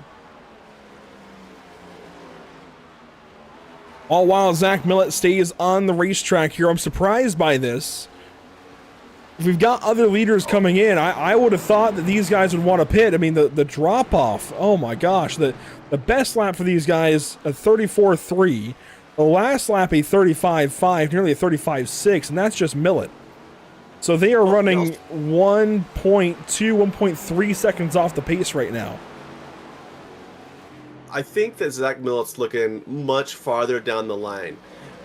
All while Zach Millett stays on the racetrack here. I'm surprised by this. If we've got other leaders coming in, I would have thought that these guys would want to pit. I mean, the drop-off, oh my gosh. The best lap for these guys, a 34.3. The last lap, a 35.5, nearly a 35.6, and that's just Millett. So they are running 1.2, 1.3 seconds off the pace right now. I think that Zach Millett's looking much farther down the line.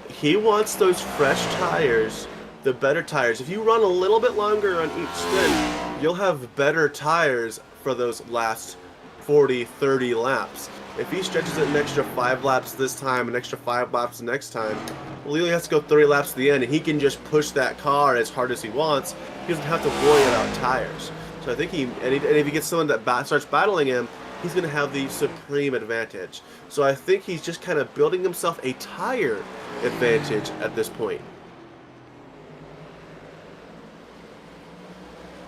He wants those fresh tires, the better tires. If you run a little bit longer on each stint, you'll have better tires for those last 40, 30 laps. If he stretches it an extra 5 laps this time, an extra 5 laps the next time, well, he only has to go 30 laps to the end, and he can just push that car as hard as he wants. He doesn't have to worry about tires. So I think if he gets someone that starts battling him, he's going to have the supreme advantage. So I think he's just kind of building himself a tire advantage at this point.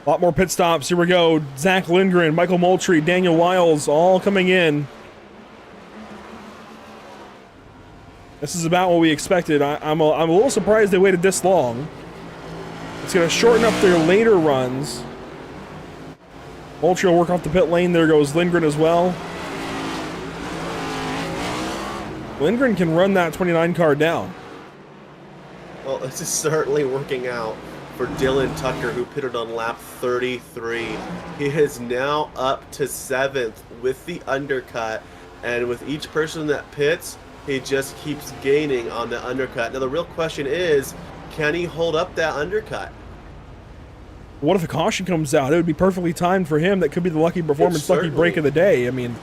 A lot more pit stops. Here we go. Zach Lindgren, Michael Moultrie, Daniel Wiles, all coming in. This is about what we expected. I'm a little surprised they waited this long. It's going to shorten up their later runs. Moultrie will work off the pit lane. There goes Lindgren as well. Lindgren can run that 29 car down. Well, this is certainly working out for Dylan Tucker, who pitted on lap 33. He is now up to 7th with the undercut, and with each person that pits, he just keeps gaining on the undercut. Now the real question is, can he hold up that undercut? What if a caution comes out? It would be perfectly timed for him. That could be the lucky performance, lucky break of the day. I mean,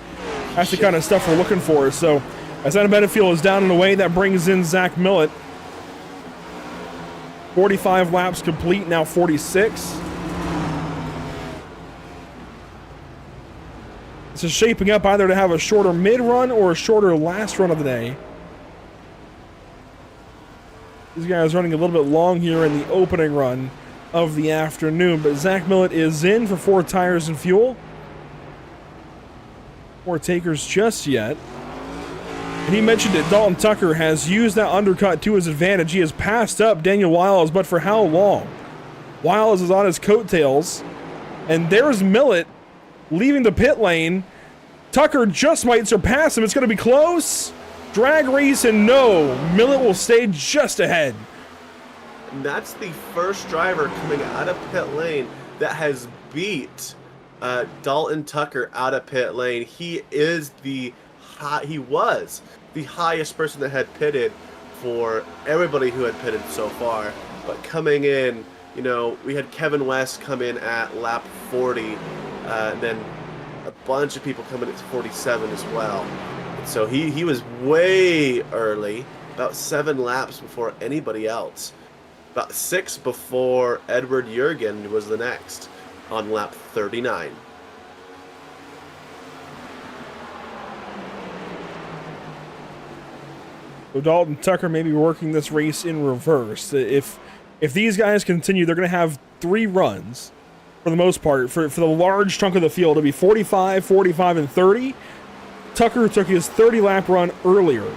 that's the kind of stuff we're looking for. So, as Adam Benefield is down and away, that brings in Zach Millett. 45 laps complete, now 46. This is shaping up either to have a shorter mid-run or a shorter last run of the day. These guys running a little bit long here in the opening run of the afternoon, but Zach Millett is in for 4 tires and fuel. 4 takers just yet. And he mentioned it, Dalton Tucker has used that undercut to his advantage. He has passed up Daniel Wiles, but for how long? Wiles is on his coattails, and there's Millett leaving the pit lane. Tucker just might surpass him. It's going to be close. Drag race, and no, Millett will stay just ahead. And that's the first driver coming out of pit lane that has beat Dalton Tucker out of pit lane. He was the highest person that had pitted for everybody who had pitted so far. But coming in, you know, we had Kevin West come in at lap 40, and then a bunch of people coming at 47 as well. And so he was way early, about 7 laps before anybody else. About 6 before Edward Jurgen was the next on lap 39. So Dalton Tucker may be working this race in reverse. If these guys continue, they're going to have 3 runs for the most part. For the large chunk of the field, it'll be 45, 45, and 30. Tucker took his 30-lap run earlier.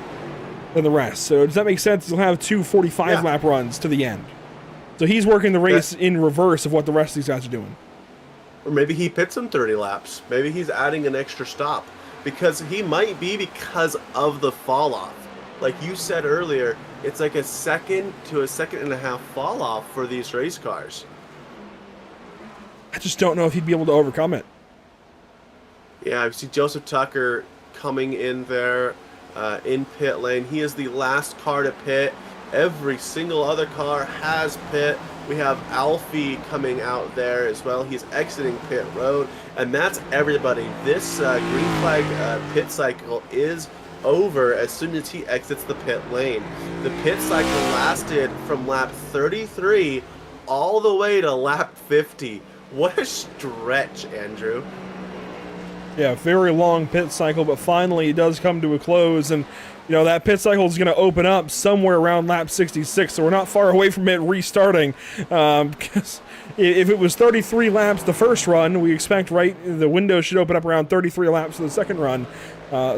than the rest. So does that make sense? He'll have two 45-lap runs to the end. So he's working the race in reverse of what the rest of these guys are doing. Or maybe he pits him 30 laps. Maybe he's adding an extra stop. Because he might be because of the fall off. Like you said earlier, it's like a second to a second and a half fall off for these race cars. I just don't know if he'd be able to overcome it. Yeah, I see Joseph Tucker coming in there in pit lane. He is the last car to pit. Every single other car has pit. We have Alfie coming out there as well. He's exiting pit road, and that's everybody. This green flag pit cycle is over as soon as he exits the pit lane. The pit cycle lasted from lap 33 all the way to lap 50. What a stretch, Andrew. Yeah, very long pit cycle, but finally it does come to a close, and that pit cycle is going to open up somewhere around lap 66, so we're not far away from it restarting. Because if it was 33 laps the first run, we expect the window should open up around 33 laps for the second run,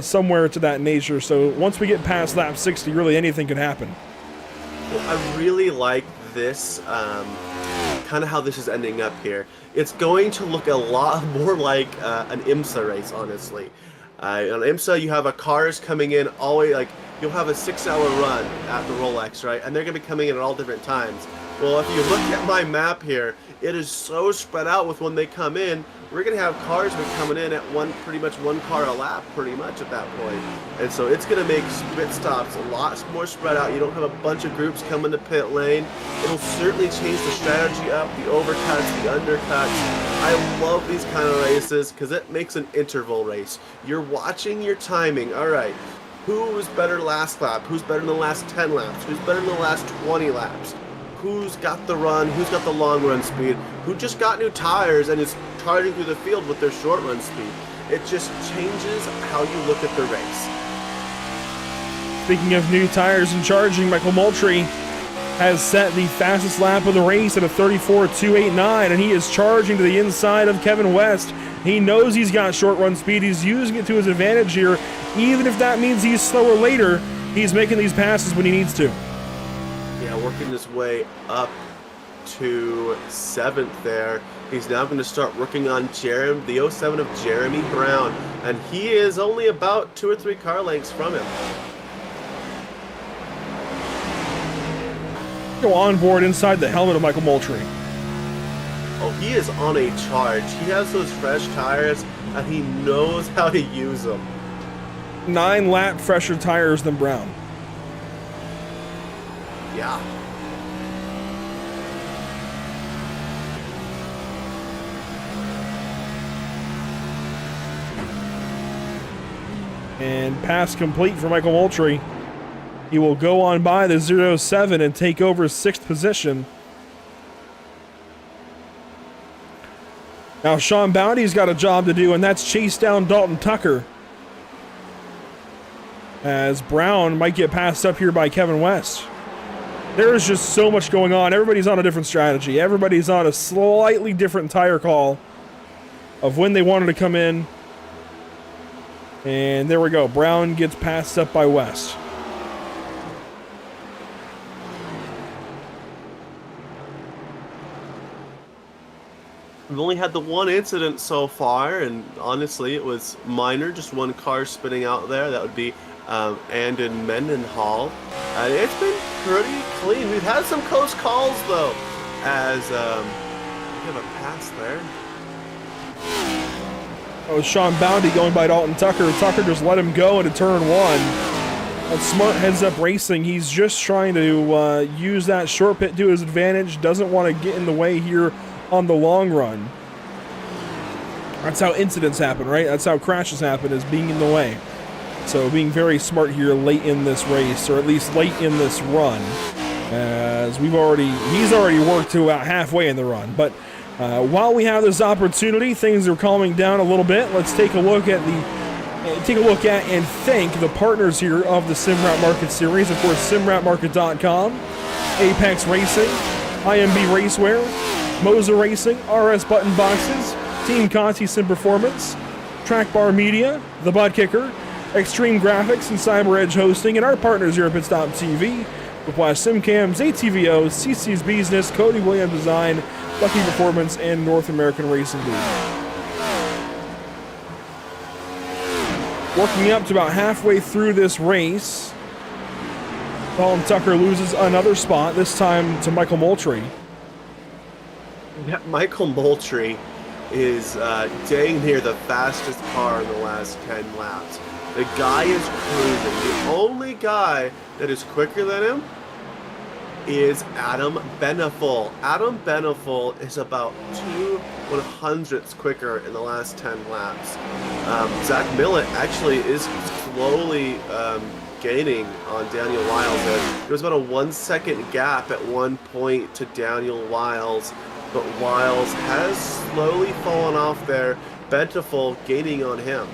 somewhere to that nature. So once we get past lap 60, really anything could happen. Well, I really like this, kind of how this is ending up here. It's going to look a lot more like an IMSA race, honestly. On IMSA, you have cars coming in always, you'll have a 6-hour run at the Rolex, right? And they're going to be coming in at all different times. Well, if you look at my map here, it is so spread out with when they come in. We're going to have cars coming in at pretty much one car a lap, pretty much at that point. And so it's going to make pit stops a lot more spread out. You don't have a bunch of groups coming to pit lane. It'll certainly change the strategy up, the overcuts, the undercuts. I love these kind of races because it makes an interval race. You're watching your timing. All right, who's better last lap? Who's better in the last 10 laps? Who's better in the last 20 laps? Who's got the run? Who's got the long run speed? Who just got new tires and is charging through the field with their short run speed? It just changes how you look at the race. Speaking of new tires and charging, Michael Moultrie has set the fastest lap of the race at a 34.289, and he is charging to the inside of Kevin West. He knows he's got short run speed. He's using it to his advantage here. Even if that means he's slower later, he's making these passes when he needs to. Yeah, working his way up to 7th there. He's now going to start working on the 07 of Jeremy Brown, and he is only about 2 or 3 car lengths from him. Go on board inside the helmet of Michael Moultrie. Oh, he is on a charge. He has those fresh tires, and he knows how to use them. 9 lap fresher tires than Brown. Yeah. And pass complete for Michael Moultrie. He will go on by the 07 and take over 6th position. Now Sean Bounty's got a job to do, and that's chase down Dalton Tucker, as Brown might get passed up here by Kevin West. There is just so much going on. Everybody's on a different strategy. Everybody's on a slightly different tire call of when they wanted to come in. And there we go. Brown gets passed up by West. We've only had the one incident so far, and honestly, it was minor. Just one car spinning out there. That would be Andon Mendenhall. And it's been pretty clean. We've had some close calls, though, as we have a pass there. Oh, Sean Bounty going by Dalton Tucker. Tucker just let him go into turn 1. That's smart heads-up racing. He's just trying to use that short pit to his advantage. Doesn't want to get in the way here on the long run. That's how incidents happen, right? That's how crashes happen, is being in the way. So being very smart here late in this race, or at least late in this run, as he's already worked to about halfway in the run. But while we have this opportunity, things are calming down a little bit. Let's take a look at and thank the partners here of the SimRat Market Series. Of course, SimRatMarket.com, Apex Racing, IMB Racewear, Moser Racing, RS Button Boxes, Team Conti Sim Performance, Track Bar Media, The Butt Kicker, Extreme Graphics and Cyber Edge Hosting, and our partners here at Pitstop TV, Whiplash Simcams, ATVO, CC's Business, Cody Williams Design, Lucky Performance, and North American Racing League. Working up to about halfway through this race, Dalton Tucker loses another spot, this time to Michael Moultrie. Yeah, Michael Moultrie is dang near the fastest car in the last 10 laps. The guy is cruising. The only guy that is quicker than him is Adam Beneful. Adam Beneful is about 2/100ths quicker in the last 10 laps. Zach Millett actually is slowly gaining on Daniel Wiles. There was about a 1-second gap at one point to Daniel Wiles, but Wiles has slowly fallen off there. Beneful gaining on him.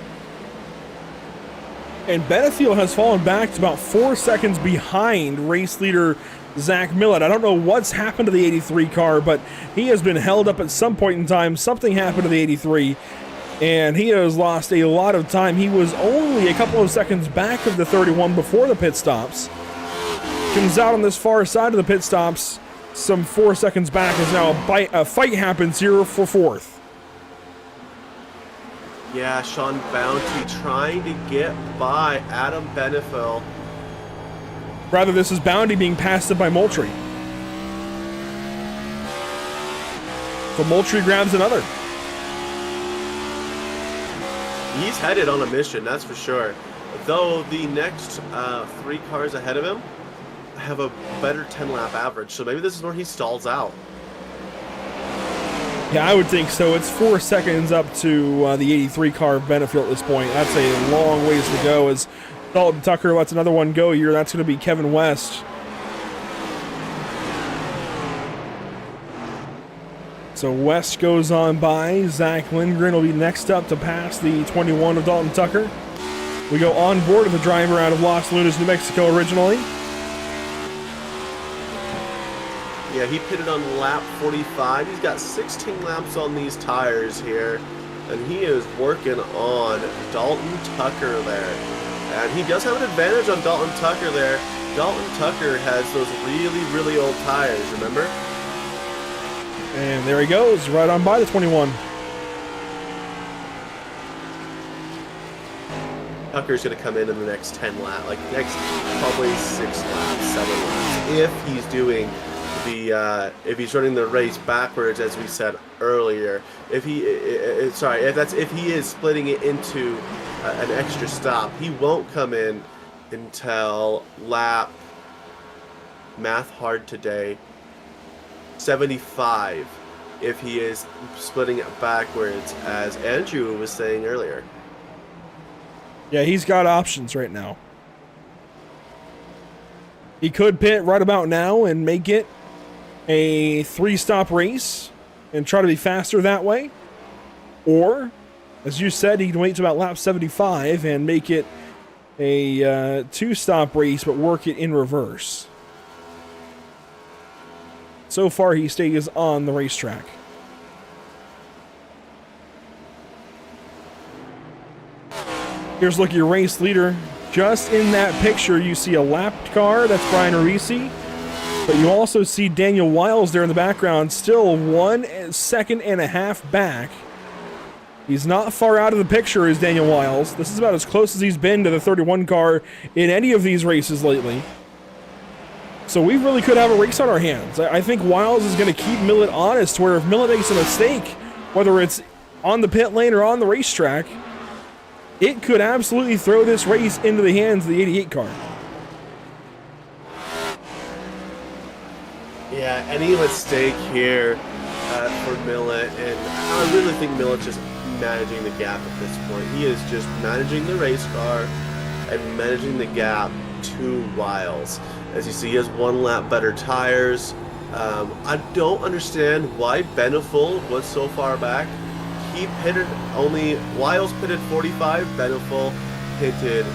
And Benefield has fallen back to about 4 seconds behind race leader Zach Millett. I don't know what's happened to the 83 car, but he has been held up at some point in time. Something happened to the 83, and he has lost a lot of time. He was only a couple of seconds back of the 31 before the pit stops. Comes out on this far side of the pit stops, some 4 seconds back, as now a fight happens here for fourth. Yeah, Sean Bounty trying to get by Adam Benefil. Rather, this is Bounty being passed up by Moultrie. So Moultrie grabs another. He's headed on a mission, that's for sure. Though the next 3 cars ahead of him have a better 10-lap average, so maybe this is where he stalls out. Yeah, I would think so. It's 4 seconds up to the 83 car of Benefield at this point. That's a long ways to go as Dalton Tucker lets another one go here. That's going to be Kevin West. So West goes on by. Zach Lindgren will be next up to pass the 21 of Dalton Tucker. We go on board with the driver out of Los Lunas, New Mexico originally. Yeah, he pitted on lap 45. He's got 16 laps on these tires here, and he is working on Dalton Tucker there. And he does have an advantage on Dalton Tucker there. Dalton Tucker has those really, really old tires, remember? And there he goes, right on by the 21. Tucker's going to come in the next 10 laps, like next probably 6 laps, 7 laps, if he's doing if he's running the race backwards, as we said earlier. If he is splitting it into an extra stop, he won't come in until lap, math hard today, 75, if he is splitting it backwards, as Andrew was saying earlier. Yeah, he's got options right now. He could pit right about now and make it a 3-stop race and try to be faster that way. Or, as you said, he can wait to about lap 75 and make it a 2-stop race, but work it in reverse. So far, he stays on the racetrack. Here's a look at your race leader. Just in that picture, you see a lapped car. That's Brian Arisi. But you also see Daniel Wiles there in the background, still 1.5 seconds back. He's not far out of the picture, is Daniel Wiles. This is about as close as he's been to the 31 car in any of these races lately. So we really could have a race on our hands. I think Wiles is going to keep Millett honest, where if Millett makes a mistake, whether it's on the pit lane or on the racetrack, it could absolutely throw this race into the hands of the 88 car. Yeah, any mistake here for Millett, and I really think Millett's just managing the gap at this point. He is just managing the race car and managing the gap to Wiles. As you see, he has 1 lap better tires. I don't understand why Beneful was so far back. He pitted Wiles pitted 45, Beneful pitted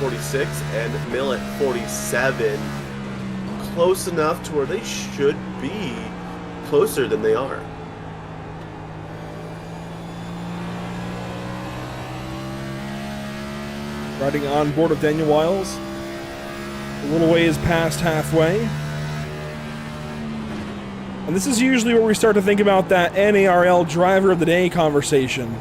46, and Millett 47. Close enough to where they should be closer than they are. riding on board with Daniel Wiles. A little ways past halfway. And this is usually where we start to think about that NARL Driver of the Day conversation.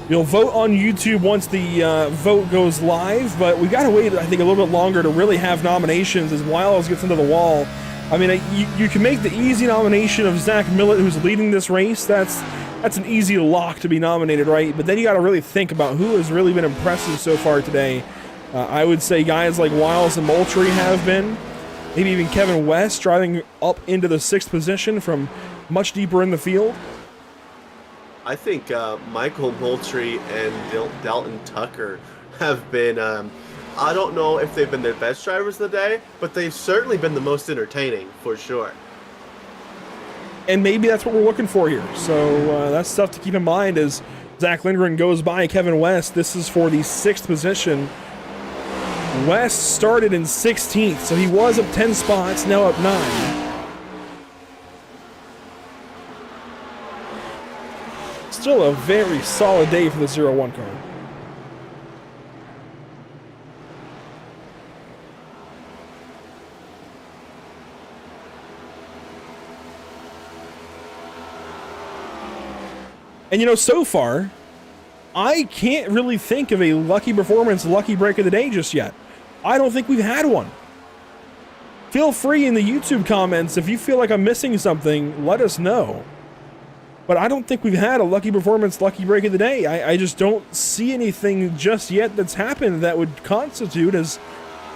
You'll vote on YouTube once the vote goes live, but we got to wait, I think, a little bit longer to really have nominations as Wiles gets into the wall. I mean, you can make the easy nomination of Zach Millett, who's leading this race. That's an easy lock to be nominated, right? But then you got to really think about who has really been impressive so far today. I would say guys like Wiles and Moultrie have been. Maybe even Kevin West driving up into the 6th position from much deeper in the field. I think Michael Moultrie and Dalton Tucker have been, I don't know if they've been their best drivers of the day, but they've certainly been the most entertaining, for sure. And maybe that's what we're looking for here. So that's stuff to keep in mind as Zach Lindgren goes by Kevin West. This is for the 6th position. West started in 16th, so he was up 10 spots, now up 9. Still a very solid day for the 0-1 car. And you know, so far, I can't really think of a lucky performance, lucky break of the day just yet. I don't think we've had one. Feel free in the YouTube comments, if you feel like I'm missing something, let us know. But I don't think we've had a lucky performance, lucky break of the day. I just don't see anything just yet that's happened that would constitute as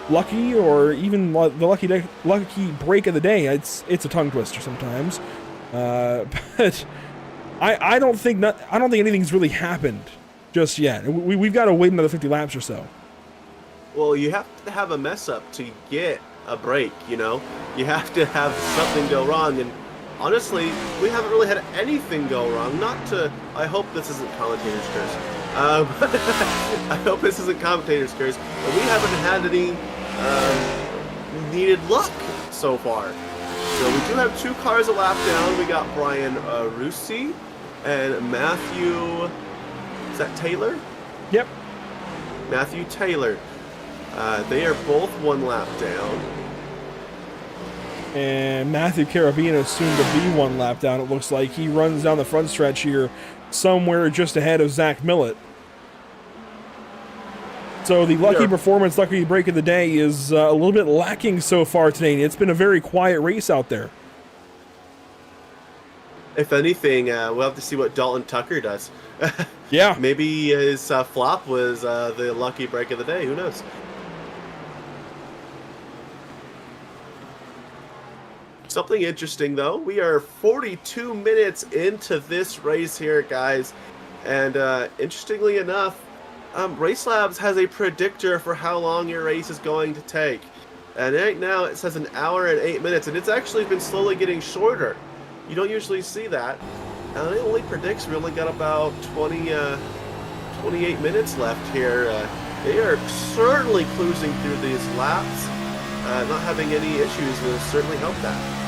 lucky or even the lucky break of the day. It's a tongue twister sometimes. But I don't think anything's really happened just yet. We've got to wait another 50 laps or so. Well, you have to have a mess up to get a break, you know? You have to have something go wrong, and honestly, we haven't really had anything go wrong. I hope this isn't commentator's curse. I hope this isn't commentator's curse, but we haven't had any needed luck so far. So we do have 2 cars a lap down. We got Brian Russi and Matthew, is that Taylor? Yep. Matthew Taylor. They are both 1 lap down. And Matthew Carabina is soon to be 1 lap down. It looks like he runs down the front stretch here somewhere just ahead of Zach Millett. So the lucky performance, lucky break of the day is a little bit lacking so far today. It's been a very quiet race out there. If anything, we'll have to see what Dalton Tucker does. Yeah. Maybe his flop was the lucky break of the day. Who knows? Something interesting, though. We are 42 minutes into this race here, guys. And interestingly enough, Race Labs has a predictor for how long your race is going to take. And right now it says 1 hour and 8 minutes, and it's actually been slowly getting shorter. You don't usually see that. And it only predicts we only got about 28 minutes left here. They are certainly cruising through these laps. Not having any issues will certainly help that.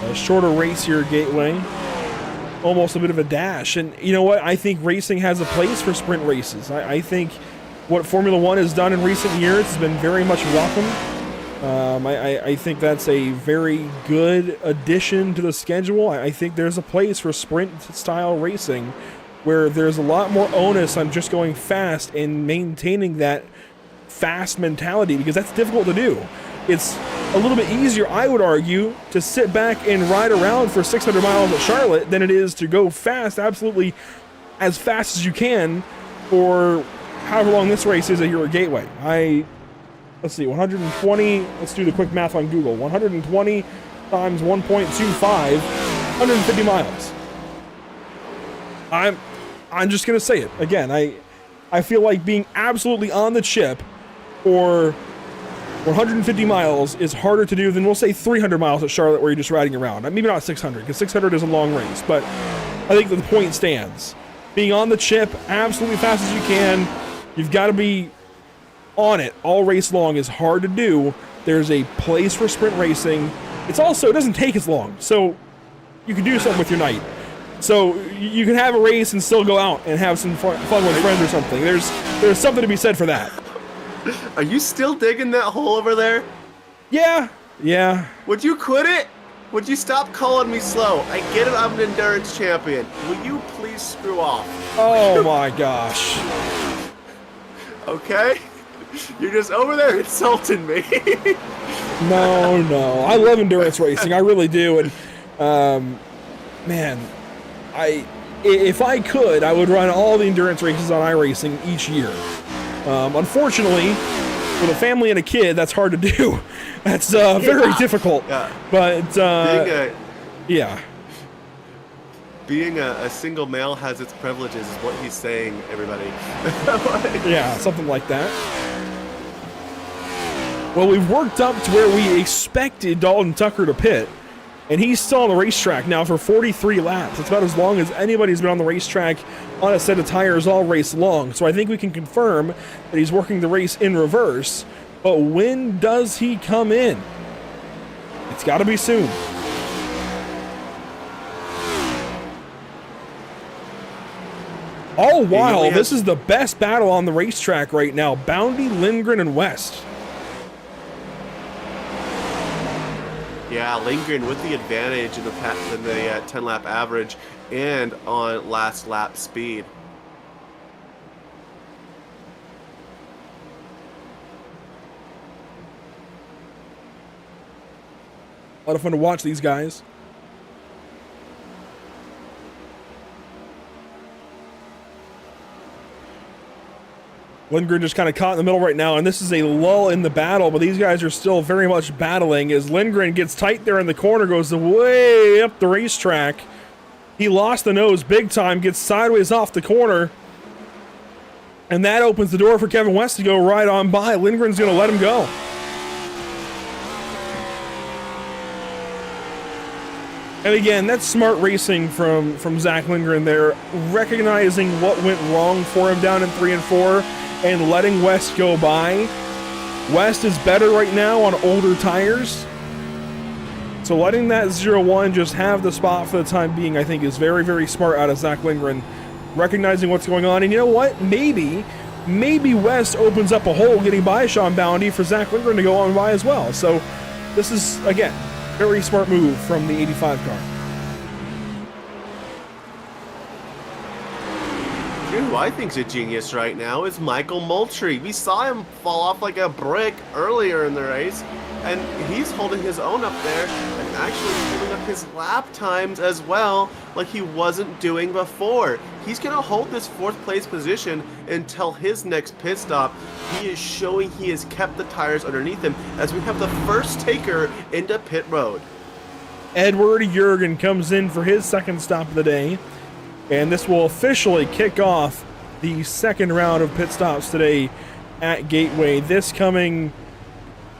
A shorter race here at Gateway. Almost a bit of a dash. And you know what? I think racing has a place for sprint races. I think what Formula One has done in recent years has been very much welcome. I think that's a very good addition to the schedule. I think there's a place for sprint-style racing where there's a lot more onus on just going fast and maintaining that fast mentality, because that's difficult to do. It's a little bit easier, I would argue, to sit back and ride around for 600 miles at Charlotte than it is to go fast, absolutely as fast as you can, for however long this race is at your Gateway. Let's see, 120, let's do the quick math on Google. 120 times 1.25, 150 miles. I'm just going to say it. Again, I feel like being absolutely on the chip for 150 miles is harder to do than, we'll say, 300 miles at Charlotte where you're just riding around. Maybe not 600, because 600 is a long race, but I think that the point stands. Being on the chip absolutely fast as you can, you've got to be on it all race long is hard to do. There's a place for sprint racing. It doesn't take as long, so you can do something with your night. So you can have a race and still go out and have some fun with friends or something. There's something to be said for that. Are you still digging that hole over there? Yeah. Would you quit it? Would you stop calling me slow? I get it, I'm an endurance champion. Will you please screw off? Oh my gosh. Okay? You're just over there insulting me. No. I love endurance racing. I really do. And, man, if I could, I would run all the endurance races on iRacing each year. Unfortunately, with a family and a kid, that's hard to do. That's very difficult. Yeah. But being a single male has its privileges, is what he's saying, everybody. Yeah, something like that. Well, we've worked up to where we expected Dalton Tucker to pit, and he's still on the racetrack now for 43 laps. It's about as long as anybody's been on the racetrack on a set of tires all race long. So I think we can confirm that he's working the race in reverse. But when does he come in? It's got to be soon. All while, this is the best battle on the racetrack right now. Boundy, Lindgren, and West. Yeah, Lindgren with the advantage in the 10-lap average and on last lap speed. A lot of fun to watch these guys. Lindgren just kind of caught in the middle right now, and this is a lull in the battle, but these guys are still very much battling as Lindgren gets tight there in the corner, goes way up the racetrack. He lost the nose big time, gets sideways off the corner, and that opens the door for Kevin West to go right on by. Lindgren's going to let him go. And again, that's smart racing from Zach Lindgren there, recognizing what went wrong for him down in 3 and 4 and letting West go by. West is better right now on older tires. So letting that 0-1 just have the spot for the time being, I think, is very, very smart out of Zach Lindgren, recognizing what's going on. And you know what? Maybe West opens up a hole getting by Sean Boundy for Zach Lindgren to go on by as well. So this is, again, very smart move from the 85 car. Who I think's a genius right now is Michael Moultrie. We saw him fall off like a brick earlier in the race, and he's holding his own up there and actually holding up his lap times as well, like he wasn't doing before. He's going to hold this 4th place position until his next pit stop. He is showing he has kept the tires underneath him as we have the first taker into pit road. Edward Jurgen comes in for his second stop of the day, and this will officially kick off the second round of pit stops today at Gateway. This coming,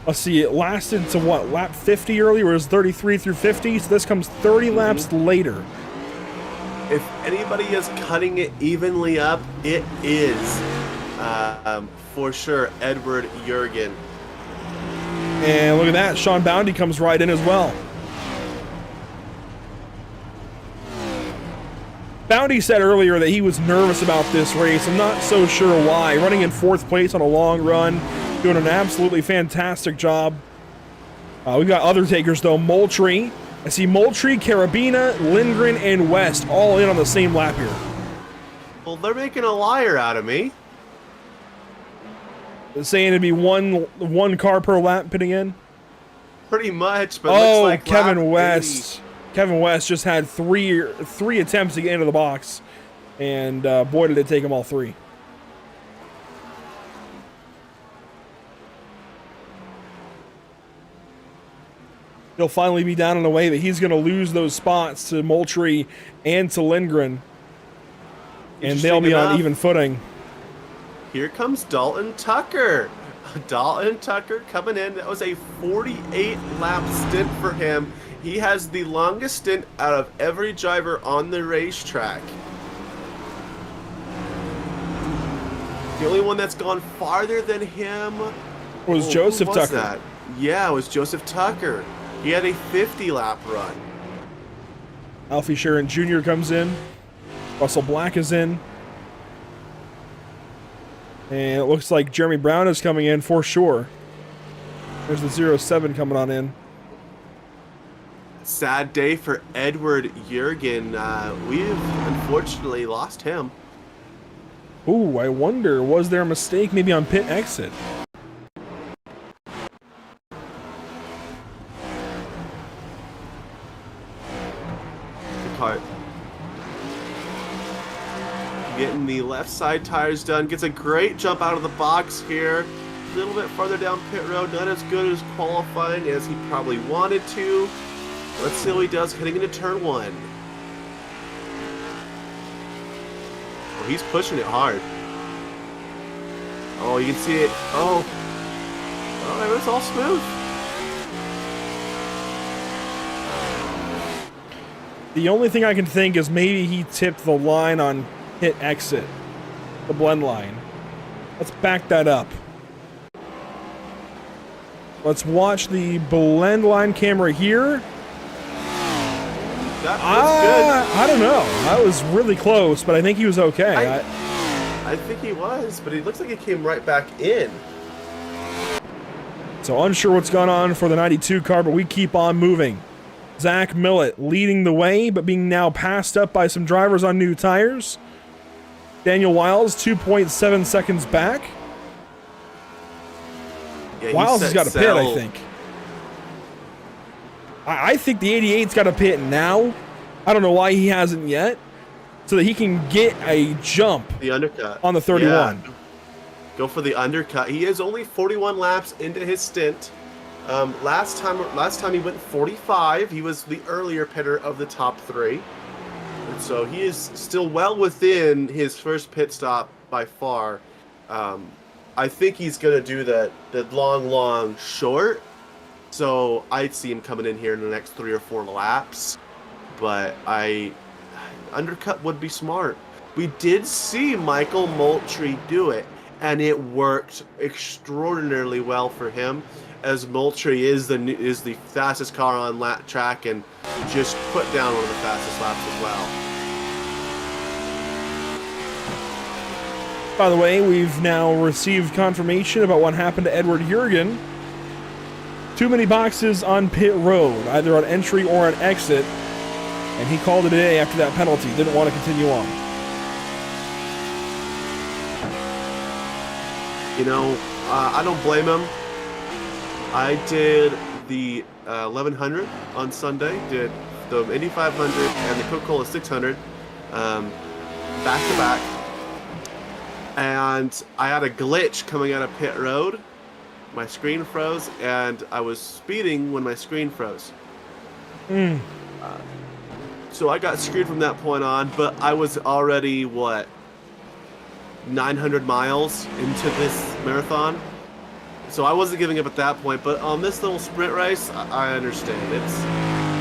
let's see, it lasted to what, lap 50 earlier? It was 33 through 50, so this comes 30 laps later. If anybody is cutting it evenly up, it is for sure Edward Jurgen. And look at that, Sean Boundy comes right in as well. Boundy said earlier that he was nervous about this race. I'm not so sure why. Running in 4th place on a long run, doing an absolutely fantastic job. We've got other takers though. Moultrie. I see Moultrie, Carabina, Lindgren, and West all in on the same lap here. Well, they're making a liar out of me. They're saying it'd be one car per lap pitting in? Pretty much, but looks like Kevin West. 80. Kevin West just had three attempts to get into the box, and boy, did it take him all 3. He'll finally be down in a way that he's going to lose those spots to Moultrie and to Lindgren, and they'll be on even footing. Here comes Dalton Tucker. Dalton Tucker coming in. That was a 48-lap stint for him. He has the longest stint out of every driver on the racetrack. The only one that's gone farther than him was Joseph Tucker. That? Yeah, it was Joseph Tucker. He had a 50-lap run. Alfie Sharon Jr. comes in. Russell Black is in. And it looks like Jeremy Brown is coming in for sure. There's the 07 coming on in. Sad day for Edward Jurgen. We've unfortunately lost him. Ooh, I wonder, was there a mistake maybe on pit exit? Cart. Getting the left side tires done. Gets a great jump out of the box here. A little bit farther down pit road. Not as good as qualifying as he probably wanted to. Let's see what he does heading into turn 1. Oh, he's pushing it hard. Oh, you can see it. Oh, it was all smooth. The only thing I can think is maybe he tipped the line on hit exit, the blend line. Let's back that up. Let's watch the blend line camera here. That was good. I don't know. I was really close, but I think he was okay. I think he was, but it looks like he came right back in. So unsure what's going on for the 92 car, but we keep on moving. Zach Millett leading the way, but being now passed up by some drivers on new tires. Daniel Wiles, 2.7 seconds back. Yeah, Wiles has got a pit, I think. I think the 88's got a pit now. I don't know why he hasn't yet. So that he can get a jump. The undercut. On the 31. Yeah. Go for the undercut. He is only 41 laps into his stint. Last time he went 45. He was the earlier pitter of the top 3. And so he is still well within his first pit stop by far. I think he's going to do the long short. So I'd see him coming in here in the next 3 or 4 laps. But undercut would be smart. We did see Michael Moultrie do it, and it worked extraordinarily well for him, as Moultrie is the fastest car on lap track and just put down one of the fastest laps as well. By the way, we've now received confirmation about what happened to Edward Jurgen. Too many boxes on pit road, either on entry or on exit, and he called it a day after that penalty. Didn't want to continue on. You know, I don't blame him. I did the 1100 on Sunday, did the Indy 500 and the Coca-Cola 600 back to back. And I had a glitch coming out of pit road. My screen froze, and I was speeding when my screen froze. So I got screwed from that point on, but I was already, 900 miles into this marathon. So I wasn't giving up at that point, but on this little sprint race, I understand.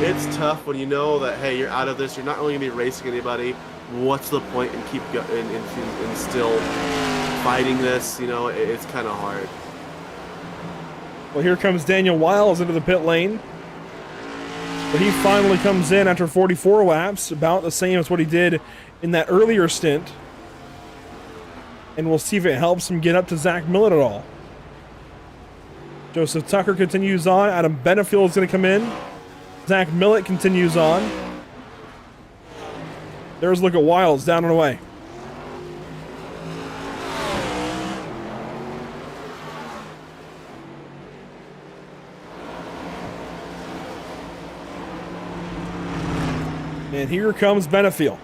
It's tough when you know that, hey, you're out of this, you're not really going to be racing anybody. What's the point in keep going and still fighting this? You know, it's kind of hard. Well, here comes Daniel Wiles into the pit lane. But he finally comes in after 44 laps, about the same as what he did in that earlier stint. And we'll see if it helps him get up to Zach Millett at all. Joseph Tucker continues on. Adam Benefield is going to come in. Zach Millett continues on. There's a look at Wiles down and away. And here comes Benefield.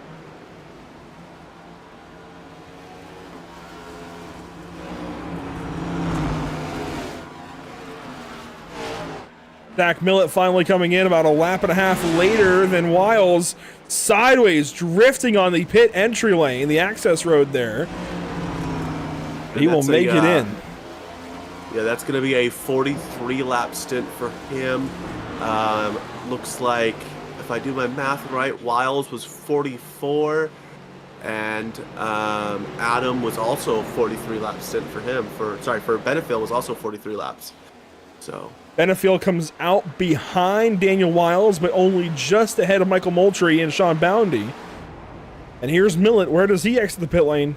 Zach Millett finally coming in about a lap and a half later than Wiles, sideways, drifting on the pit entry lane, the access road there. He will make it in. Yeah, that's going to be a 43-lap stint for him. Looks like, if I do my math right, Wiles was 44, and Adam was also a 43-lap stint for him. For Benefield was also 43 laps. So Benefield comes out behind Daniel Wiles, but only just ahead of Michael Moultrie and Sean Boundy. And here's Millett. Where does he exit the pit lane?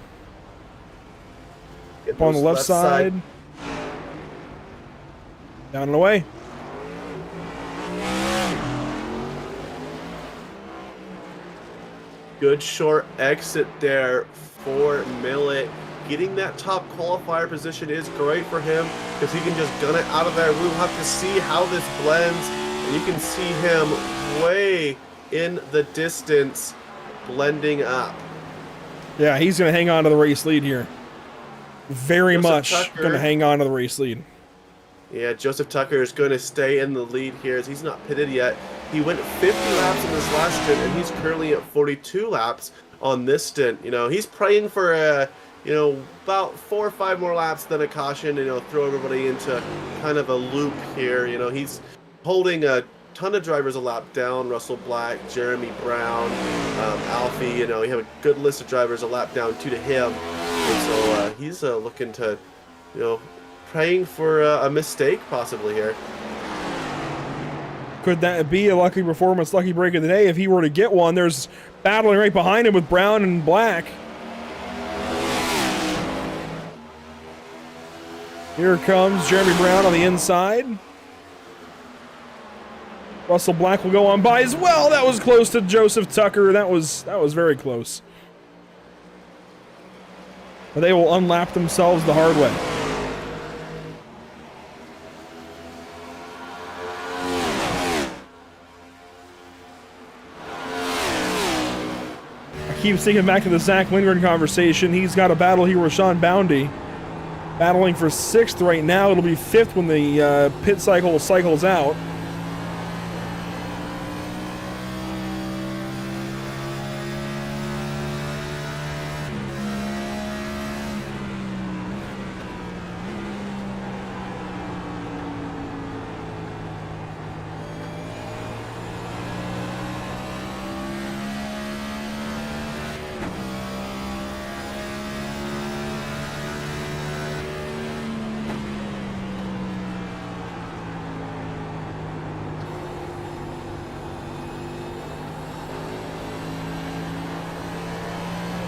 Up on the left side. Down and away. Good short exit there for Millett. Getting that top qualifier position is great for him because he can just gun it out of there. We'll have to see how this blends. And you can see him way in the distance blending up. Yeah, he's going to hang on to the race lead here. Very Joseph much Tucker. going to hang on to the race lead. Yeah, Joseph Tucker is going to stay in the lead here as he's not pitted yet. He went 50 laps in this last stint, and he's currently at 42 laps on this stint. You know, he's praying for a, about 4 or 5 more laps than a caution, throw everybody into kind of a loop here. He's holding a ton of drivers a lap down. Russell Black, Jeremy Brown, Alfie, you have a good list of drivers a lap down to him. And so he's looking to, praying for a mistake possibly here. Could that be a lucky performance, lucky break of the day? If he were to get one, there's battling right behind him with Brown and Black. Here comes Jeremy Brown on the inside. Russell Black will go on by as well. That was close to Joseph Tucker. That was very close. But they will unlap themselves the hard way. I keep thinking back to the Zach Lindgren conversation. He's got a battle here with Sean Boundy. Battling for 6th right now. It'll be 5th when the pit cycle cycles out.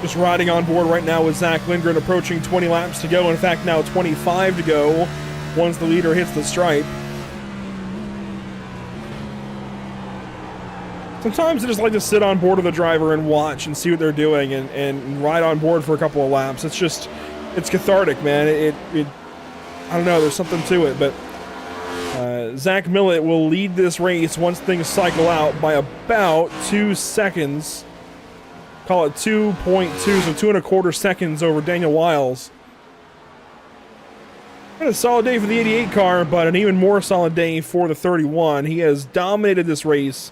Just riding on board right now with Zach Lindgren, approaching 20 laps to go. In fact, now 25 to go once the leader hits the stripe. Sometimes I just like to sit on board of the driver and watch and see what they're doing and ride on board for a couple of laps. It's cathartic, man. I don't know, there's something to it, but Zach Millett will lead this race once things cycle out by about 2 seconds. Call it 2.2, so 2.25 seconds over Daniel Wiles. And a solid day for the 88 car, but an even more solid day for the 31. He has dominated this race,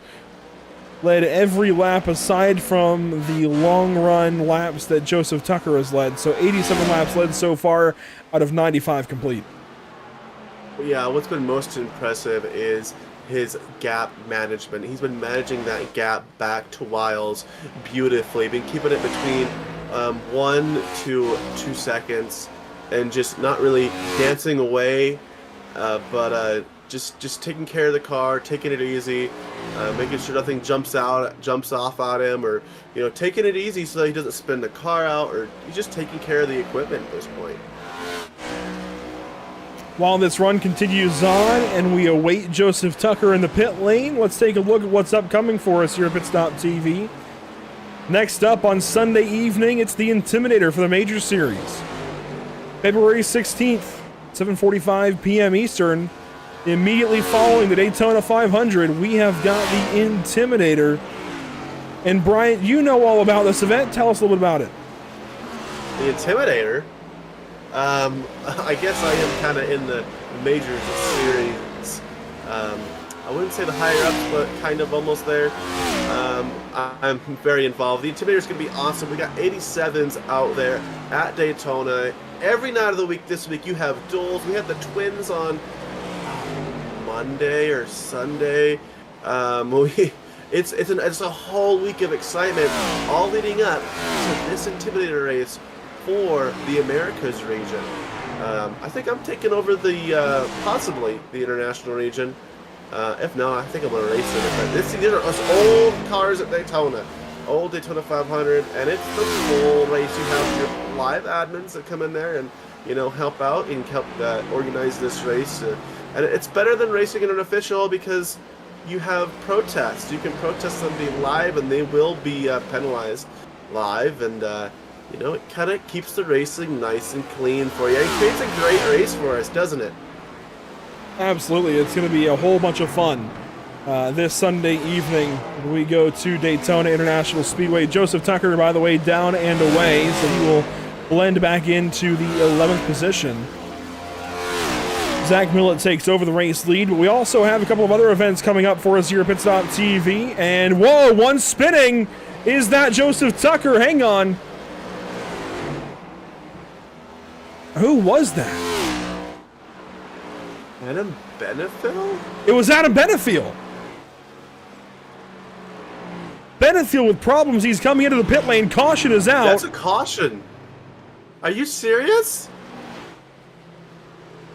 led every lap aside from the long run laps that Joseph Tucker has led. So 87 laps led so far out of 95 complete. Yeah, what's been most impressive is his gap management. He's been managing that gap back to Wiles beautifully, been keeping it between 1 to 2 seconds and just not really dancing away, but just taking care of the car, taking it easy, making sure nothing jumps off at him, or taking it easy so that he doesn't spin the car out, or he's just taking care of the equipment at this point. While this run continues on and we await Joseph Tucker in the pit lane, let's take a look at what's upcoming for us here at Pit Stop TV. Next up on Sunday evening, it's the Intimidator for the Major Series. February 16th, 7:45 p.m. Eastern. Immediately following the Daytona 500, we have got the Intimidator. And Brian, you know all about this event. Tell us a little bit about it. The Intimidator? I guess I am kind of in the Majors series. I wouldn't say the higher ups, but kind of almost there. I'm very involved. The Intimidator's going to be awesome. We got 87s out there at Daytona. Every night of the week this week, you have duels. We had the twins on Monday or Sunday. It's a whole week of excitement, all leading up to this Intimidator race for the Americas region. I think I'm taking over the possibly the international region. If not, I think I'm gonna race it. But these are us old cars at Daytona, old Daytona 500, and it's the full race. You have your live admins that come in there and help out and help organize this race. And it's better than racing in an official because you have protests. You can protest them being live, and they will be penalized live. And it kind of keeps the racing nice and clean for you. It creates a great race for us, doesn't it? Absolutely. It's going to be a whole bunch of fun. This Sunday evening, we go to Daytona International Speedway. Joseph Tucker, by the way, down and away, so he will blend back into the 11th position. Zach Millett takes over the race lead, but we also have a couple of other events coming up for us here at Pit Stop TV. And whoa, one spinning! Is that Joseph Tucker? Hang on. Who was that? Adam Benefiel? It was Adam Benefiel. Benefiel with problems. He's coming into the pit lane. Caution is out. That's a caution. Are you serious?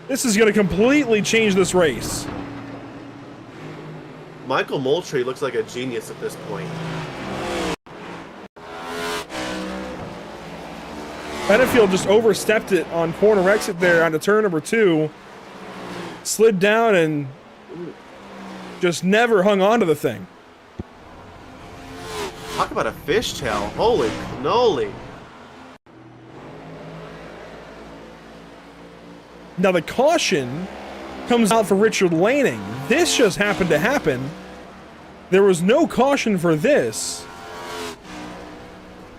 This is going to completely change this race. Michael Moultrie looks like a genius at this point. Benefiel just overstepped it on corner exit there on the turn number 2. Slid down and just never hung on to the thing. Talk about a fishtail. Holy cannoli. Now the caution comes out for Richard Lanning. This just happened to happen. There was no caution for this.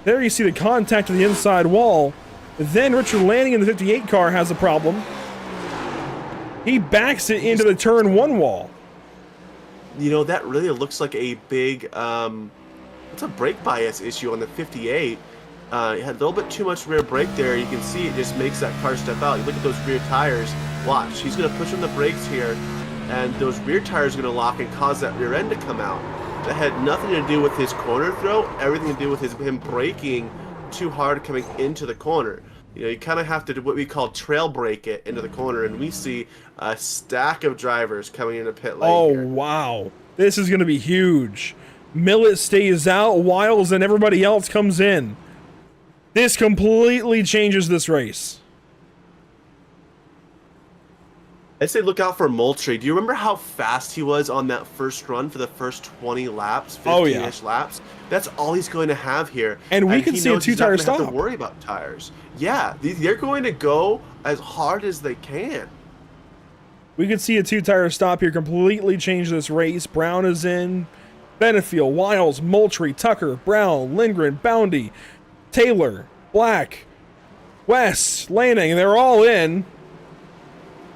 There you see the contact to the inside wall. Then Richard Lanning in the 58 car has a problem. He backs it into the turn 1 wall. That really looks like a big, it's a brake bias issue on the 58. It had a little bit too much rear brake there. You can see it just makes that car step out. You look at those rear tires. Watch, he's going to push on the brakes here, and those rear tires are going to lock and cause that rear end to come out. That had nothing to do with his corner throw, everything to do with him braking too hard coming into the corner. You kind of have to do what we call trail brake it into the corner, and we see a stack of drivers coming into pit lane. Oh, here. wow. This is going to be huge. Millett stays out, Wiles and everybody else comes in. This completely changes this race. I'd say look out for Moultrie. Do you remember how fast he was on that first run for the first 20 laps, 15-ish laps? That's all he's going to have here. And we can see a two-tire stop. He's not going to have to worry about tires. Yeah, they're going to go as hard as they can. We could see a two-tire stop here completely change this race. Brown is in. Benefiel, Wiles, Moultrie, Tucker, Brown, Lindgren, Boundy, Taylor, Black, West, Lanning, they're all in.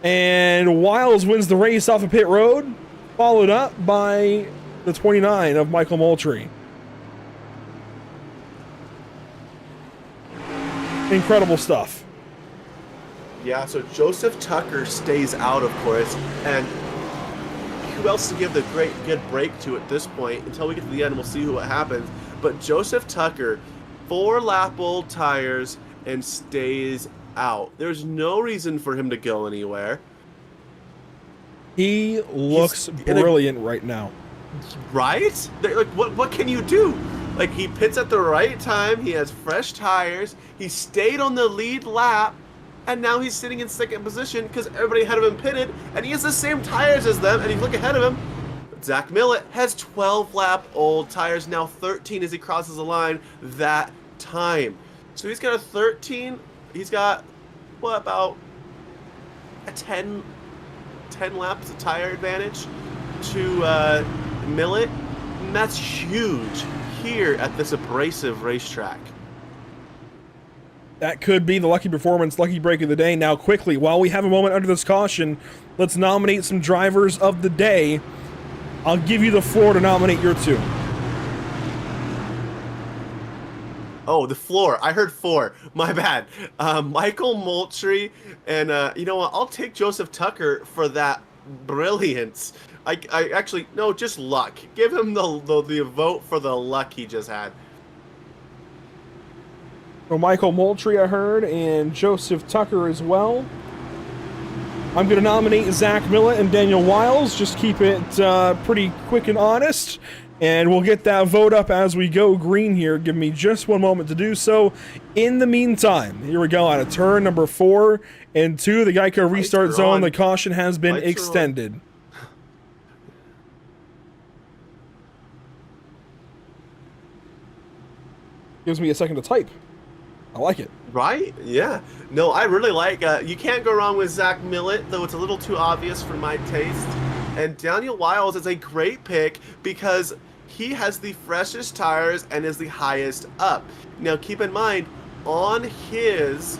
And Wiles wins the race off of pit road, followed up by the 29 of Michael Moultrie. Incredible stuff. Yeah, so Joseph Tucker stays out, of course, and who else to give the good break to at this point? Until we get to the end, we'll see what happens. But Joseph Tucker, 4-lap-old tires, and stays out. There's no reason for him to go anywhere. He looks brilliant right now. Right? Like, what can you do? Like, he pits at the right time. He has fresh tires. He stayed on the lead lap. And now he's sitting in second position because everybody ahead of him pitted. And he has the same tires as them. And if you look ahead of him, Zach Millett has 12-lap-old tires. Now 13 as he crosses the line that time. So he's got a 13. He's got, what, about a 10 laps of tire advantage to Millett. And that's huge here at this abrasive racetrack. That could be the lucky performance, lucky break of the day. Now, quickly, while we have a moment under this caution, let's nominate some drivers of the day. I'll give you the floor to nominate your two. Oh, the floor. I heard 4. My bad. Michael Moultrie, and you know what? I'll take Joseph Tucker for that brilliance. I actually, no, just luck. Give him the vote for the luck he just had. So Michael Moultrie, I heard, and Joseph Tucker as well. I'm going to nominate Zach Millett and Daniel Wiles. Just keep it pretty quick and honest. And we'll get that vote up as we go green here. Give me just one moment to do so. In the meantime, here we go out of turn number 4 and 2. The Geico restart zone. The caution has been extended. Gives me a second to type. I like it. Right? Yeah. No, I really like. You can't go wrong with Zach Millett, though it's a little too obvious for my taste. And Daniel Wiles is a great pick because he has the freshest tires and is the highest up. Now, keep in mind, on his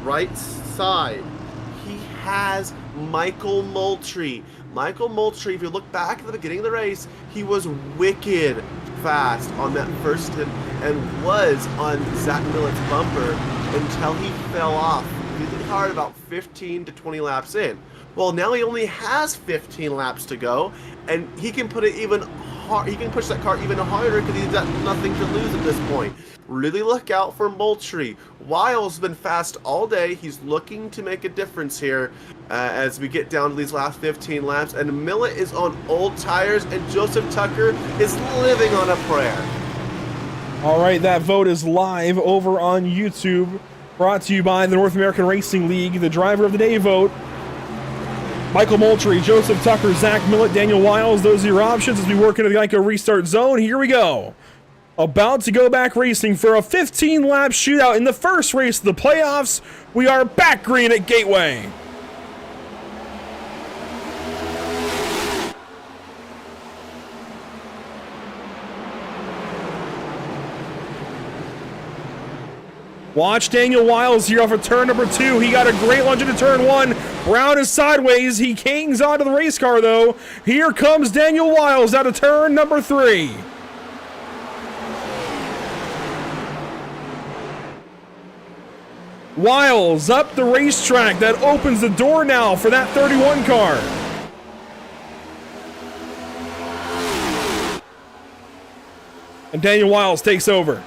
right side, he has Michael Moultrie. Michael Moultrie, if you look back at the beginning of the race, he was wicked fast on that first stint and was on Zach Millett's bumper until he fell off really hard about 15 to 20 laps in. Well, now he only has 15 laps to go, and he can put it even hard. He can push that car even harder because he's got nothing to lose at this point. Really look out for Moultrie. Wiles has been fast all day. He's looking to make a difference here as we get down to these last 15 laps. And Millett is on old tires, and Joseph Tucker is living on a prayer. All right, that vote is live over on YouTube. Brought to you by the North American Racing League. The driver of the day vote: Michael Moultrie, Joseph Tucker, Zach Millett, Daniel Wiles. Those are your options as we work into the Geico restart zone. Here we go. About to go back racing for a 15-lap shootout in the first race of the playoffs. We are back green at Gateway. Watch Daniel Wiles here off of turn number 2. He got a great lunge into turn 1. Brown is sideways. He hangs onto the race car, though. Here comes Daniel Wiles out of turn number 3. Wiles up the racetrack. That opens the door now for that 31 car. And Daniel Wiles takes over.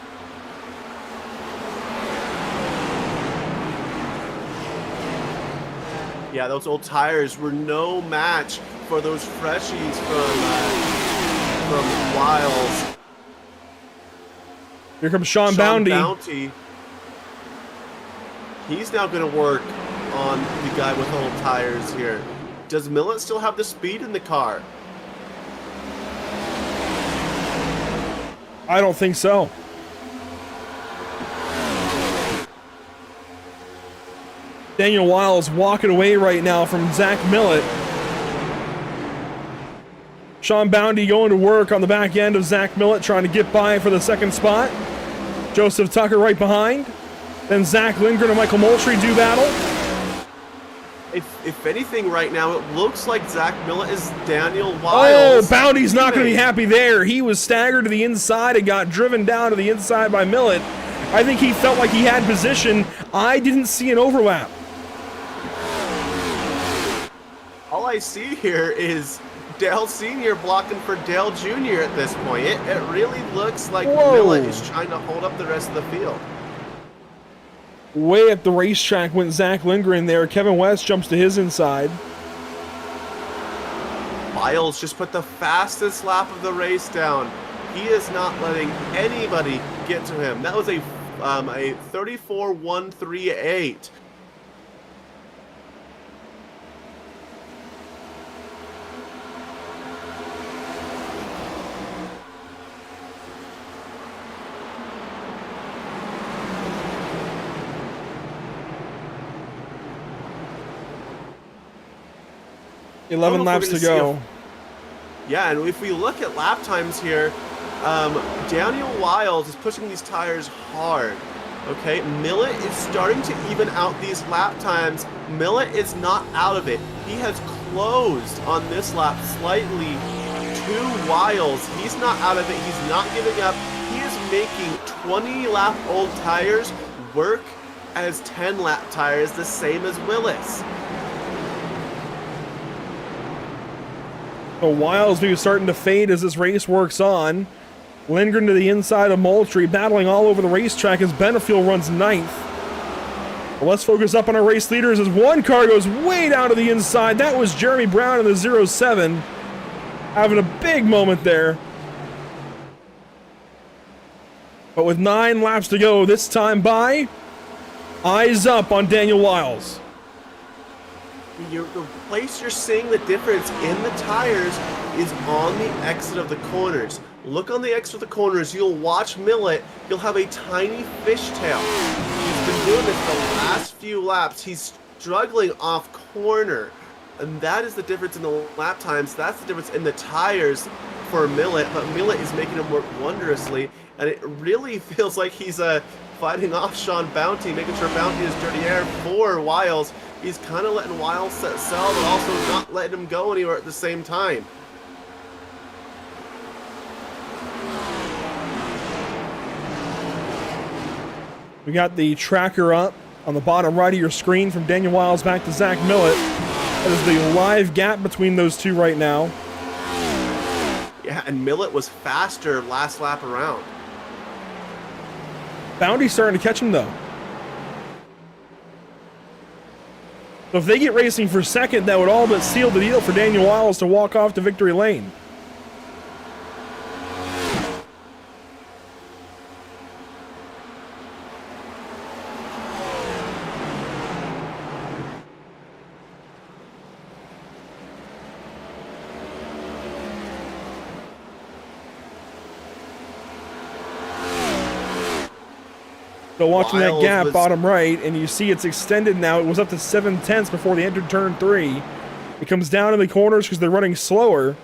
Yeah, those old tires were no match for those freshies from Wiles. Here comes Sean Bounty. He's now going to work on the guy with old tires here. Does Millett still have the speed in the car? I don't think so. Daniel Wiles walking away right now from Zach Millett. Sean Bounty going to work on the back end of Zach Millett, trying to get by for the second spot. Joseph Tucker right behind. Then Zach Lindgren and Michael Moultrie do battle. If anything right now, it looks like Zach Millett is Daniel Wiles. Oh, Bounty's not going to be happy there. He was staggered to the inside and got driven down to the inside by Millett. I think he felt like he had position. I didn't see an overlap. All I see here is Dale Sr. blocking for Dale Jr. at this point. It really looks like Millett is trying to hold up the rest of the field. Way at the racetrack went Zach Lindgren there. Kevin West jumps to his inside. Wiles just put the fastest lap of the race down. He is not letting anybody get to him. That was a 34.138. Eleven laps to go. Yeah, and if we look at lap times here, Daniel Wiles is pushing these tires hard. Okay, Millett is starting to even out these lap times. Millett is not out of it. He has closed on this lap slightly to Wiles. He's not out of it. He's not giving up. He is making 20-lap-old tires work as 10-lap tires, the same as Willis. So Wiles maybe starting to fade as this race works on. Lindgren to the inside of Moultrie, battling all over the racetrack as Benefield runs 9th. But let's focus up on our race leaders as one car goes way down to the inside. That was Jeremy Brown in the 07, having a big moment there. But with 9 laps to go this time by, eyes up on Daniel Wiles. The place you're seeing the difference in the tires is on the exit of the corners. Look on the exit of the corners. You'll watch Millet. He'll have a tiny fishtail. He's been doing this the last few laps. He's struggling off corner. And that is the difference in the lap times. That's the difference in the tires for Millet. But Millet is making him work wondrously. And it really feels like he's fighting off Sean Bounty, making sure Bounty is dirty air for Wiles. He's kind of letting Wiles sell, but also not letting him go anywhere at the same time. We got the tracker up on the bottom right of your screen from Daniel Wiles back to Zach Millet. That is the live gap between those two right now. Yeah, and Millet was faster last lap around. Bounty's starting to catch him though. So if they get racing for second, that would all but seal the deal for Daniel Wiles to walk off to victory lane. So watching that gap bottom right, and you see it's extended now. It was up to 7/10 before they entered turn 3. It comes down in the corners because they're running slower,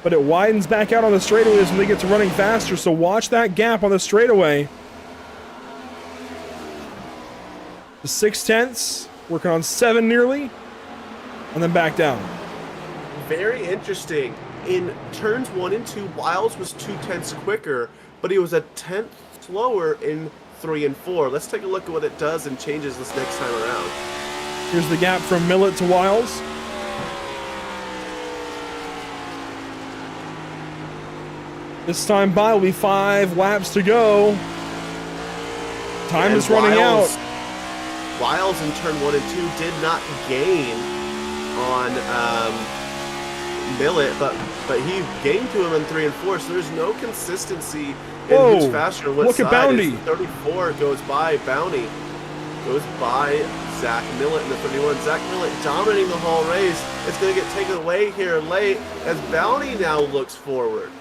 but it widens back out on the straightaways when they get to running faster. So watch that gap on the straightaway. The 6/10, working on 7 nearly, and then back down. Very interesting. In turns 1 and 2, Wiles was 2/10 quicker, but he was a 10th slower in 3 and 4. Let's take a look at what it does and changes this next time around. Here's the gap from Millet to Wiles. This time by will be 5 laps to go. Time is running out. Wiles in turn 1 and 2 did not gain on Millet, but he gained to him in 3 and 4, so there's no consistency in who's faster on what look side. At Bounty. 34 goes by Bounty. Goes by Zach Millet in the 31. Zach Millet dominating the whole race. It's going to get taken away here late as Bounty now looks forward.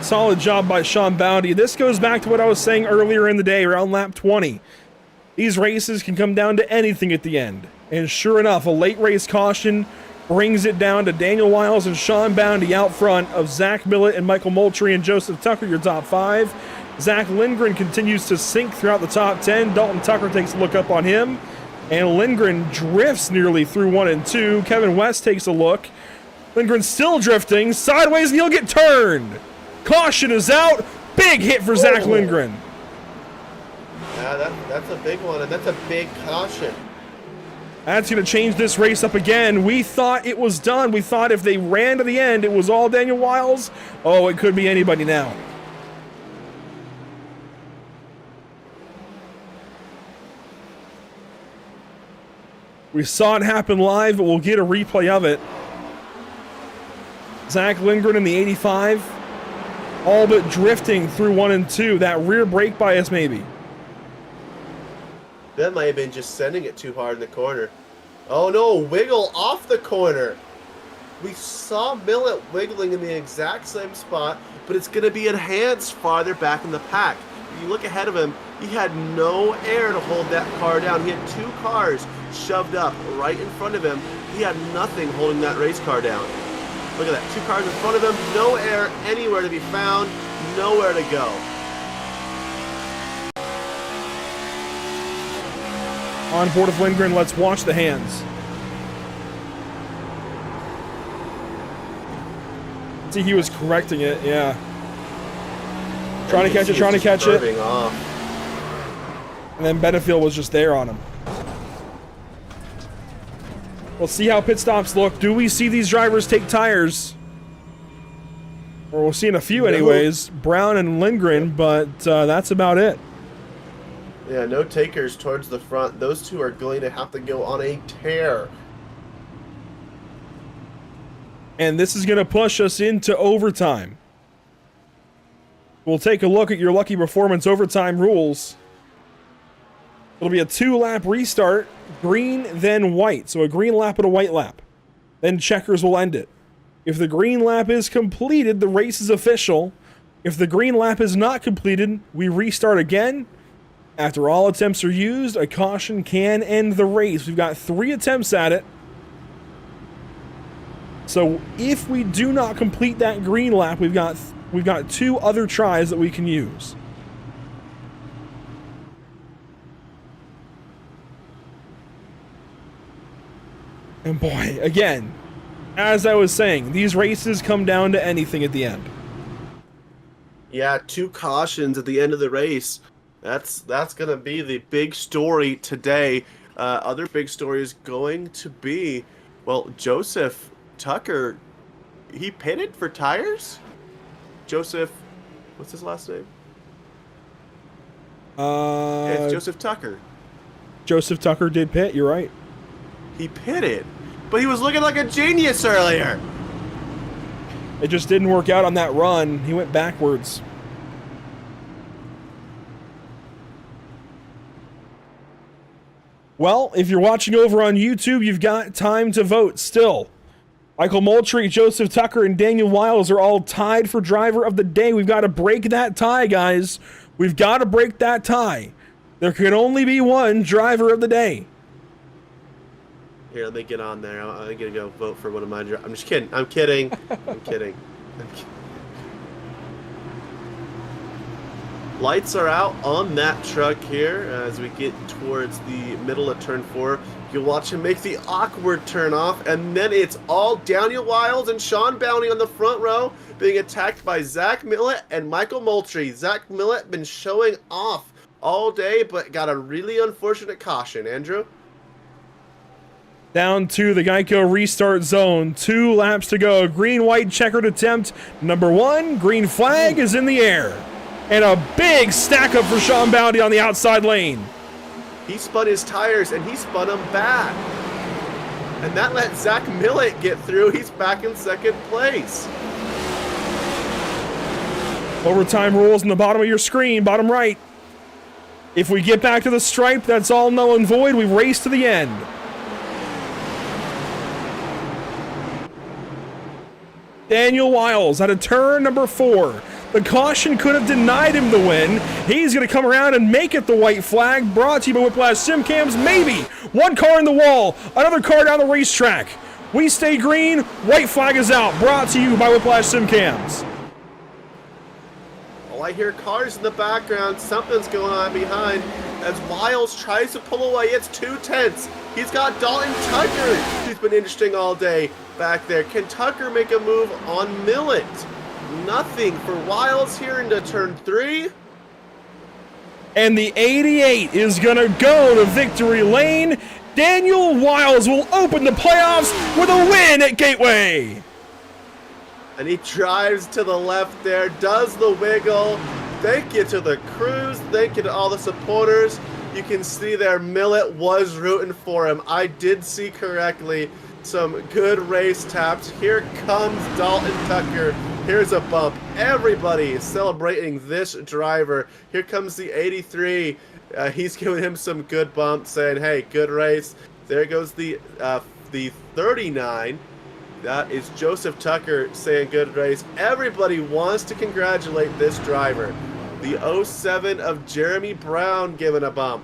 Solid job by Sean Bounty. This goes back to what I was saying earlier in the day, around lap 20. These races can come down to anything at the end. And sure enough, a late race caution brings it down to Daniel Wiles and Sean Bounty out front of Zach Millet and Michael Moultrie and Joseph Tucker, your top 5. Zach Lindgren continues to sink throughout the top 10. Dalton Tucker takes a look up on him. And Lindgren drifts nearly through 1 and 2. Kevin West takes a look. Lindgren still drifting sideways and he'll get turned. Caution is out. Big hit for Zach Lindgren. Yeah, that's a big one, and that's a big caution. That's going to change this race up again. We thought it was done. We thought if they ran to the end, it was all Daniel Wiles. Oh, it could be anybody now. We saw it happen live, but we'll get a replay of it. Zach Lindgren in the 85. All but drifting through 1 and 2. That rear brake bias maybe. That might have been just sending it too hard in the corner. Oh no, wiggle off the corner. We saw Millet wiggling in the exact same spot, but it's going to be enhanced farther back in the pack. If you look ahead of him, he had no air to hold that car down. He had 2 cars shoved up right in front of him. He had nothing holding that race car down. Look at that, 2 cars in front of him, no air anywhere to be found, nowhere to go. On board of Lindgren, let's watch the hands. See, he was correcting it, yeah. Trying to catch it, trying to catch it. Off. And then Benefield was just there on him. We'll see how pit stops look. Do we see these drivers take tires? Or we'll see in a few anyways. Brown and Lindgren, but that's about it. Yeah, no takers towards the front. Those two are going to have to go on a tear. And this is going to push us into overtime. We'll take a look at your Lucky Performance overtime rules. It'll be a 2-lap restart, green, then white. So a green lap and a white lap. Then checkers will end it. If the green lap is completed, the race is official. If the green lap is not completed, we restart again. After all attempts are used, a caution can end the race. We've got 3 attempts at it. So if we do not complete that green lap, we've got 2 other tries that we can use. And boy, again, as I was saying, these races come down to anything at the end. Yeah, 2 cautions at the end of the race. That's going to be the big story today. Other big story is going to be, well, Joseph Tucker, he pitted for tires? Joseph, what's his last name? It's Joseph Tucker. Joseph Tucker did pit, you're right. He pitted, but he was looking like a genius earlier. It just didn't work out on that run. He went backwards. Well, if you're watching over on YouTube, you've got time to vote still. Michael Moultrie, Joseph Tucker, and Daniel Wiles are all tied for driver of the day. We've got to break that tie, guys. We've got to break that tie. There can only be one driver of the day. Here, let me get on there. I'm going to go vote for one of my I'm just kidding. I'm kidding. I'm kidding. Lights are out on that truck here as we get towards the middle of turn 4. You'll watch him make the awkward turn off, and then it's all Daniel Wiles and Sean Bounty on the front row being attacked by Zach Millett and Michael Moultrie. Zach Millett been showing off all day, but got a really unfortunate caution. Andrew? Down to the Geico restart zone. 2 laps to go. Green-white checkered attempt. Number 1, green flag is in the air. And a big stack up for Sean Bounty on the outside lane. He spun his tires, and he spun them back. And that let Zach Millett get through. He's back in second place. Overtime rules in the bottom of your screen, bottom right. If we get back to the stripe, that's all null and void. We race to the end. Daniel Wiles at a turn number 4. The caution could have denied him the win. He's going to come around and make it the white flag. Brought to you by Whiplash Sim Cams. Maybe. 1 car in the wall. Another car down the racetrack. We stay green. White flag is out. Brought to you by Whiplash Sim Cams. Oh, I hear cars in the background. Something's going on behind. As Wiles tries to pull away, it's 2 tenths. He's got Dalton Tucker, who's been interesting all day back there. Can Tucker make a move on Millett? Nothing for Wiles here into turn 3. And the 88 is going to go to victory lane. Daniel Wiles will open the playoffs with a win at Gateway. And he drives to the left there, does the wiggle. Thank you to the crews. Thank you to all the supporters. You can see there Millett was rooting for him. I did see correctly. Some good race taps. Here comes Dalton Tucker. Here's a bump. Everybody is celebrating this driver. Here comes the 83. He's giving him some good bumps, saying, hey, good race. There goes the 39. That is Joseph Tucker saying good race. Everybody wants to congratulate this driver. The 07 of Jeremy Brown giving a bump.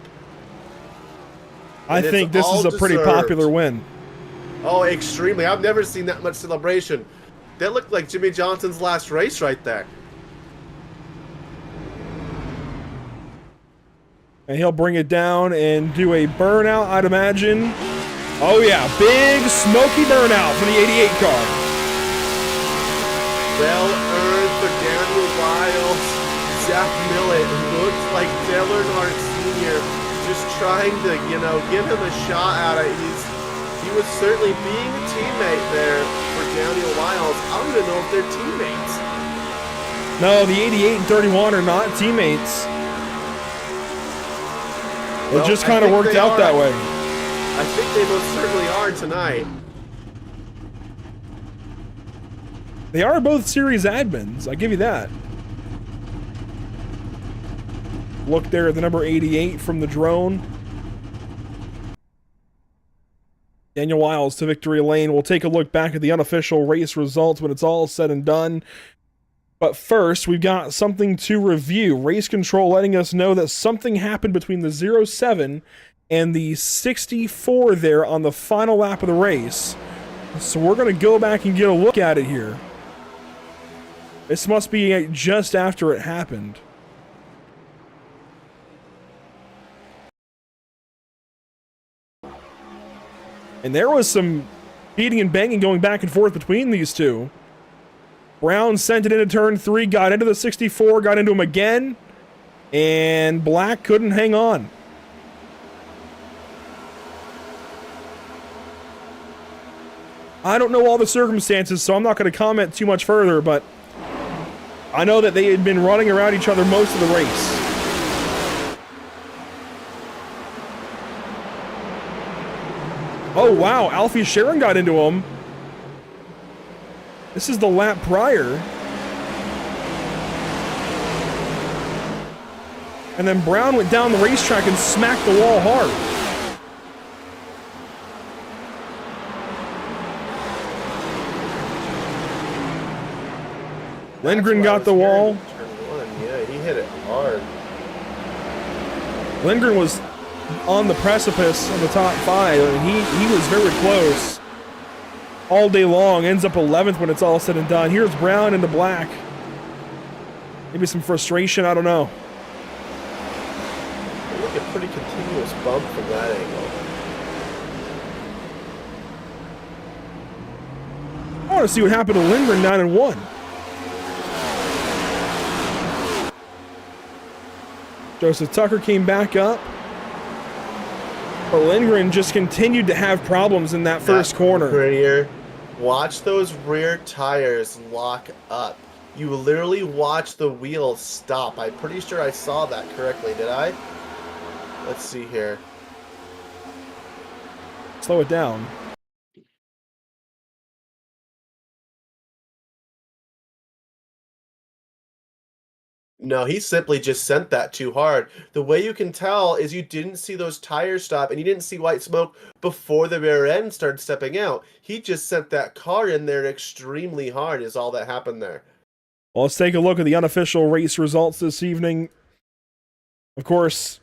I think this is a pretty popular win. Oh, extremely. I've never seen that much celebration. That looked like Jimmy Johnson's last race right there. And he'll bring it down and do a burnout, I'd imagine. Oh yeah, big smoky burnout for the 88 car. Well earned for Daniel Wiles. Zach Millett looks like Dale Earnhardt Sr. just trying to, give him a shot at it. He was certainly being a teammate there for Daniel Wiles. I don't even know if they're teammates. No, the 88 and 31 are not teammates. It just kind of worked out that way. I think they most certainly are tonight. They are both series admins, I give you that. Look there at the number 88 from the drone. Daniel Wiles to victory lane. We'll take a look back at the unofficial race results when it's all said and done. But first, we've got something to review. Race control letting us know that something happened between the 07 and the 64 there on the final lap of the race. So we're going to go back and get a look at it here. This must be just after it happened. And there was some beating and banging going back and forth between these two. Brown sent it into turn 3, got into the 64, got into him again, and Black couldn't hang on. I don't know all the circumstances, so I'm not going to comment too much further, but I know that they had been running around each other most of the race. Oh, wow. Alfie Sharon got into him. This is the lap prior. And then Brown went down the racetrack and smacked the wall hard. Lindgren got the wall. Turn 1. Yeah, he hit it hard. Lindgren was on the precipice of the top 5, and he was very close all day long. Ends up 11th when it's all said and done. Here's Brown into Black. Maybe some frustration, I don't know. Look at pretty continuous bump from that angle. I want to see what happened to Lindgren 9-1. Joseph Tucker came back up. But Lindgren just continued to have problems in that first corner. Rear. Watch those rear tires lock up. You literally watch the wheels stop. I'm pretty sure I saw that correctly. Did I? Let's see here. Slow it down. No, he simply just sent that too hard. The way you can tell is you didn't see those tires stop, and you didn't see white smoke before the rear end started stepping out. He just sent that car in there extremely hard is all that happened there. Well, let's take a look at the unofficial race results this evening. Of course,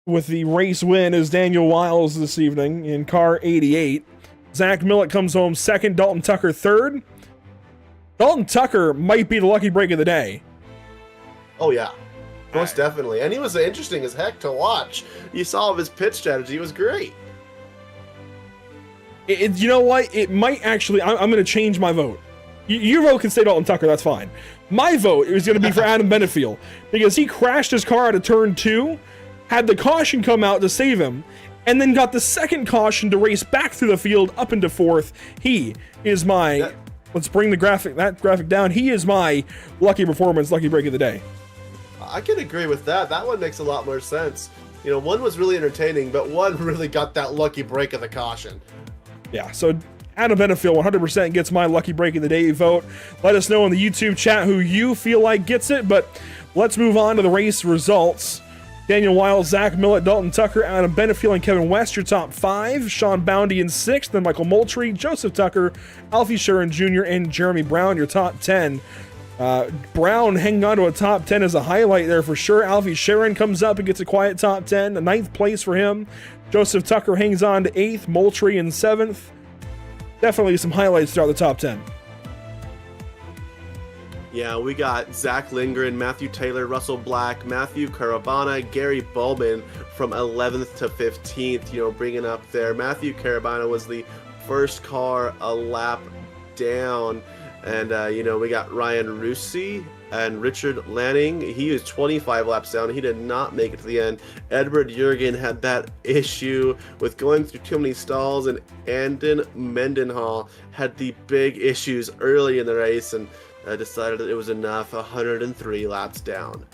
with the race win is Daniel Wiles this evening in car 88. Zach Millett comes home second, Dalton Tucker third. Dalton Tucker might be the lucky break of the day. Oh, yeah. Most definitely. And he was interesting as heck to watch. You saw his pit strategy. It was great. You know what? It might actually... I'm going to change my vote. Your vote can stay Dalton Tucker. That's fine. My vote is going to be for Adam Benefiel because he crashed his car out of turn 2, had the caution come out to save him, and then got the second caution to race back through the field up into 4th. He is my... Let's bring that graphic down. He is my lucky performance, lucky break of the day. I can agree with that. That one makes a lot more sense. You know, one was really entertaining, but one really got that lucky break of the caution. Yeah, so Adam Benefiel 100% gets my lucky break of the day vote. Let us know in the YouTube chat who you feel like gets it, but let's move on to the race results. Daniel Wiles, Zach Millett, Dalton Tucker, Adam Benefiel, and Kevin West, your top 5. Sean Boundy in 6th, then Michael Moultrie, Joseph Tucker, Alfie Sharon Jr., and Jeremy Brown, your top 10. Brown hanging on to a top 10 is a highlight there for sure. Alfie Sharon comes up and gets a quiet top 10, a 9th place for him. Joseph Tucker hangs on to 8th, Moultrie in 7th. Definitely some highlights throughout the top 10. Yeah, we got Zach Lindgren, Matthew Taylor, Russell Black, Matthew Carabana, Gary Bowman from 11th to 15th, you know, bringing up there. Matthew Carabana was the first car a lap down. And, you know, we got Ryan Russi and Richard Lanning. He was 25 laps down. He did not make it to the end. Edward Jurgen had that issue with going through too many stalls, and Andon Mendenhall had the big issues early in the race. And decided that it was enough, 103 laps down.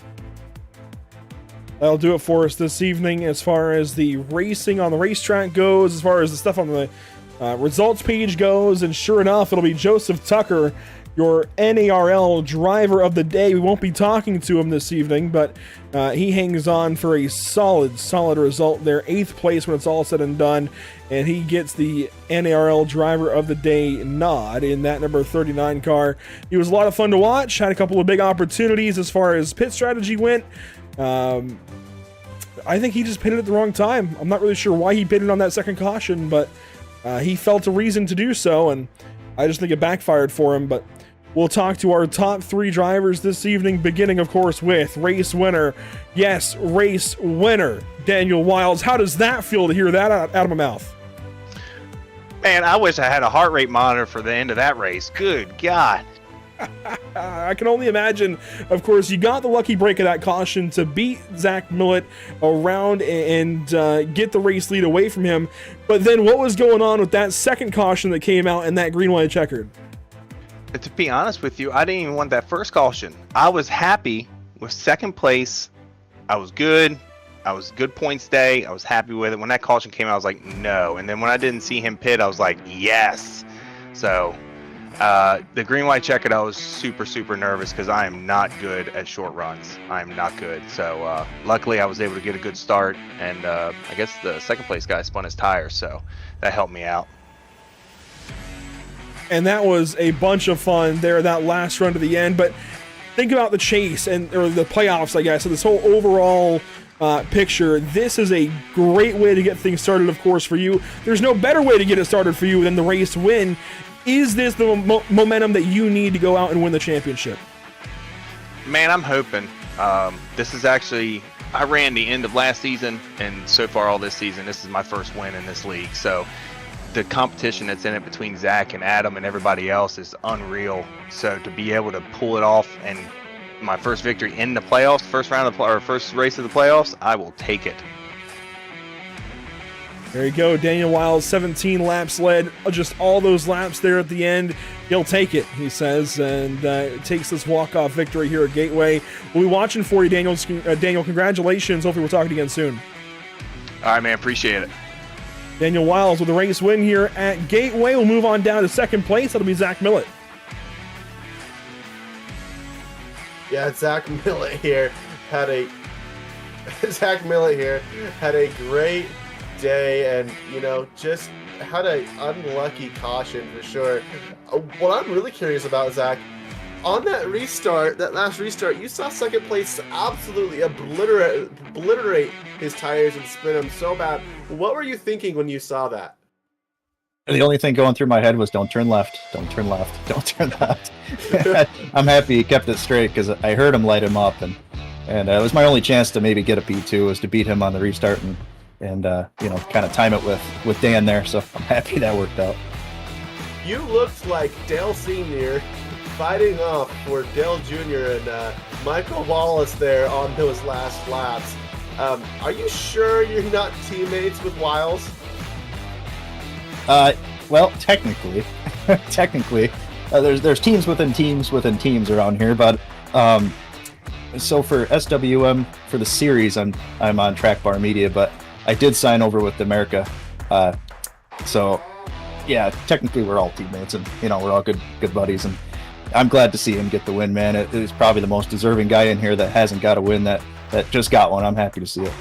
That'll do it for us this evening as far as the racing on the racetrack goes, as far as the stuff on the results page goes, and sure enough, it'll be Joseph Tucker, your NARL driver of the day. We won't be talking to him this evening, but he hangs on for a solid result there. 8th place when it's all said and done, and he gets the NARL driver of the day nod in that number 39 car. He was a lot of fun to watch, had a couple of big opportunities as far as pit strategy went. I think he just pitted at the wrong time. I'm not really sure why he pitted on that second caution, but he felt a reason to do so, and I just think it backfired for him. But we'll talk to our top 3 drivers this evening, beginning, of course, with race winner. Yes, race winner, Daniel Wiles. How does that feel to hear that out of my mouth? Man, I wish I had a heart rate monitor for the end of that race. Good God. I can only imagine. Of course, you got the lucky break of that caution to beat Zach Millett around and get the race lead away from him. But then what was going on with that second caution that came out in that green, white, checkered? To be honest with you, I didn't even want that first caution. I was happy with second place. I was good. I was good points day. I was happy with it. When that caution came out, I was like, no. And then when I didn't see him pit, I was like, yes. So the green, white, checkered, I was super nervous because I am not good at short runs. I am not good. So luckily I was able to get a good start, and I guess the second place guy spun his tires, so that helped me out. And that was a bunch of fun there, that last run to the end. But think about the chase or the playoffs, I guess. So this whole overall picture, this is a great way to get things started, of course, for you. There's no better way to get it started for you than the race win. Is this the momentum that you need to go out and win the championship? Man, I'm hoping. This is actually, I ran the end of last season, and so far all this season, this is my first win in this league. So the competition that's in it between Zach and Adam and everybody else is unreal. So to be able to pull it off and my first victory in the playoffs, first race of the playoffs, I will take it. There you go, Daniel Wiles, 17 laps led, just all those laps there at the end. He'll take it, he says, and takes this walk-off victory here at Gateway. We'll be watching for you, Daniel. Daniel, congratulations. Hopefully we're talking again soon. All right, man, appreciate it. Daniel Wiles with a race win here at Gateway. We'll move on down to second place. That'll be Zach Millett. Yeah, Zach Millett here had a great day, and just had an unlucky caution for sure. What I'm really curious about, Zach, on that last restart, you saw second place absolutely obliterate his tires and spin them so bad. What were you thinking when you saw that? The only thing going through my head was don't turn left, don't turn left, don't turn left. I'm happy he kept it straight because I heard him light him up, and it was my only chance to maybe get a P2 was to beat him on the restart and kind of time it with Dan there. So I'm happy that worked out. You looked like Dale Sr. fighting off for Dale Jr. and Michael Wallace there on those last laps. Are you sure you're not teammates with Wiles? Well, technically, there's teams within teams around here, but so for SWM for the series, I'm on Track Bar Media, but I did sign over with America, so yeah, technically we're all teammates, and we're all good buddies, and I'm glad to see him get the win, man. It is probably the most deserving guy in here that hasn't got a win that just got one. I'm happy to see it.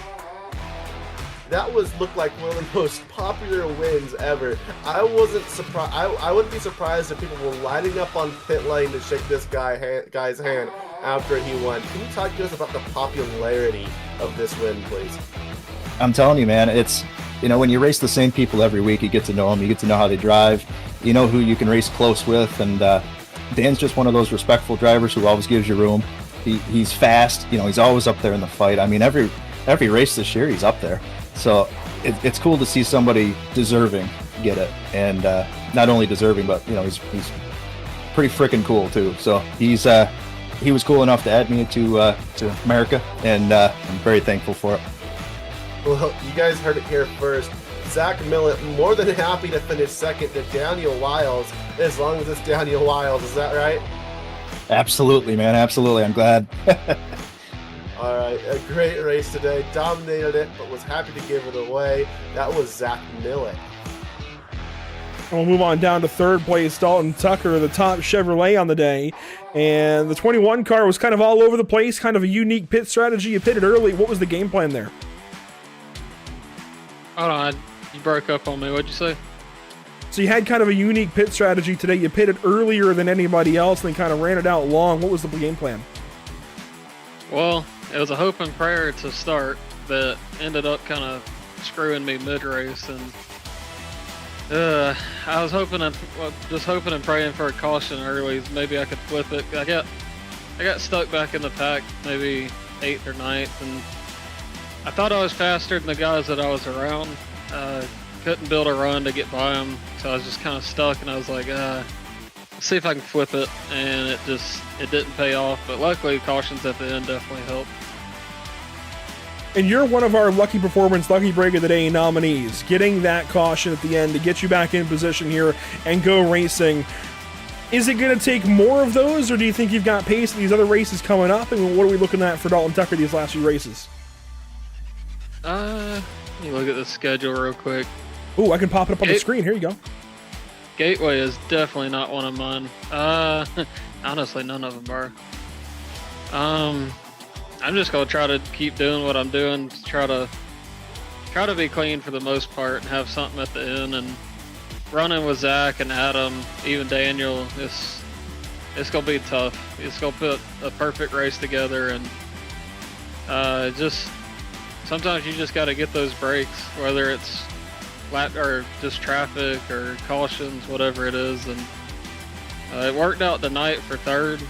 That looked like one of the most popular wins ever. I wasn't surprised. I wouldn't be surprised if people were lining up on pit lane to shake this guy's hand after he won. Can you talk to us about the popularity of this win, please? I'm telling you, man, it's when you race the same people every week, you get to know them, you get to know how they drive, you know who you can race close with, and Dan's just one of those respectful drivers who always gives you room. He's fast, he's always up there in the fight. I mean, every race this year he's up there. So it's cool to see somebody deserving get it, and not only deserving, but he's pretty freaking cool too. So he was cool enough to add me to America, and I'm very thankful for it. Well, you guys heard it here first. Zach Millett more than happy to finish second to Daniel Wiles, as long as it's Daniel Wiles. Is that right? Absolutely, man. Absolutely. I'm glad. All right, a great race today. Dominated it, but was happy to give it away. That was Zach Millett. And we'll move on down to third place, Dalton Tucker, the top Chevrolet on the day. And the 21 car was kind of all over the place, kind of a unique pit strategy. You pitted early. What was the game plan there? Hold on, you broke up on me. What'd you say? So you had kind of a unique pit strategy today. You pitted earlier than anybody else and then kind of ran it out long. What was the game plan? Well, it was a hope and prayer to start that ended up kind of screwing me mid-race, and I was just hoping and praying for a caution early. Maybe I could flip it. I got stuck back in the pack, maybe 8th or 9th, and I thought I was faster than the guys that I was around. Couldn't build a run to get by them, so I was just kind of stuck, and I was like, let's see if I can flip it, and it didn't pay off, but luckily cautions at the end definitely helped. And you're one of our Lucky Performance, Lucky Break of the Day nominees, getting that caution at the end to get you back in position here and go racing. Is it going to take more of those, or do you think you've got pace in these other races coming up? And what are we looking at for Dalton Tucker these last few races? Let me look at the schedule real quick. Ooh, I can pop it up on the screen. Here you go. Gateway is definitely not one of mine. Honestly, none of them are. I'm just gonna try to keep doing what I'm doing. Try to be clean for the most part and have something at the end. And running with Zach and Adam, even Daniel, it's gonna be tough. It's gonna put a perfect race together, and just sometimes you just got to get those breaks, whether it's flat or just traffic or cautions, whatever it is. And it worked out tonight for third.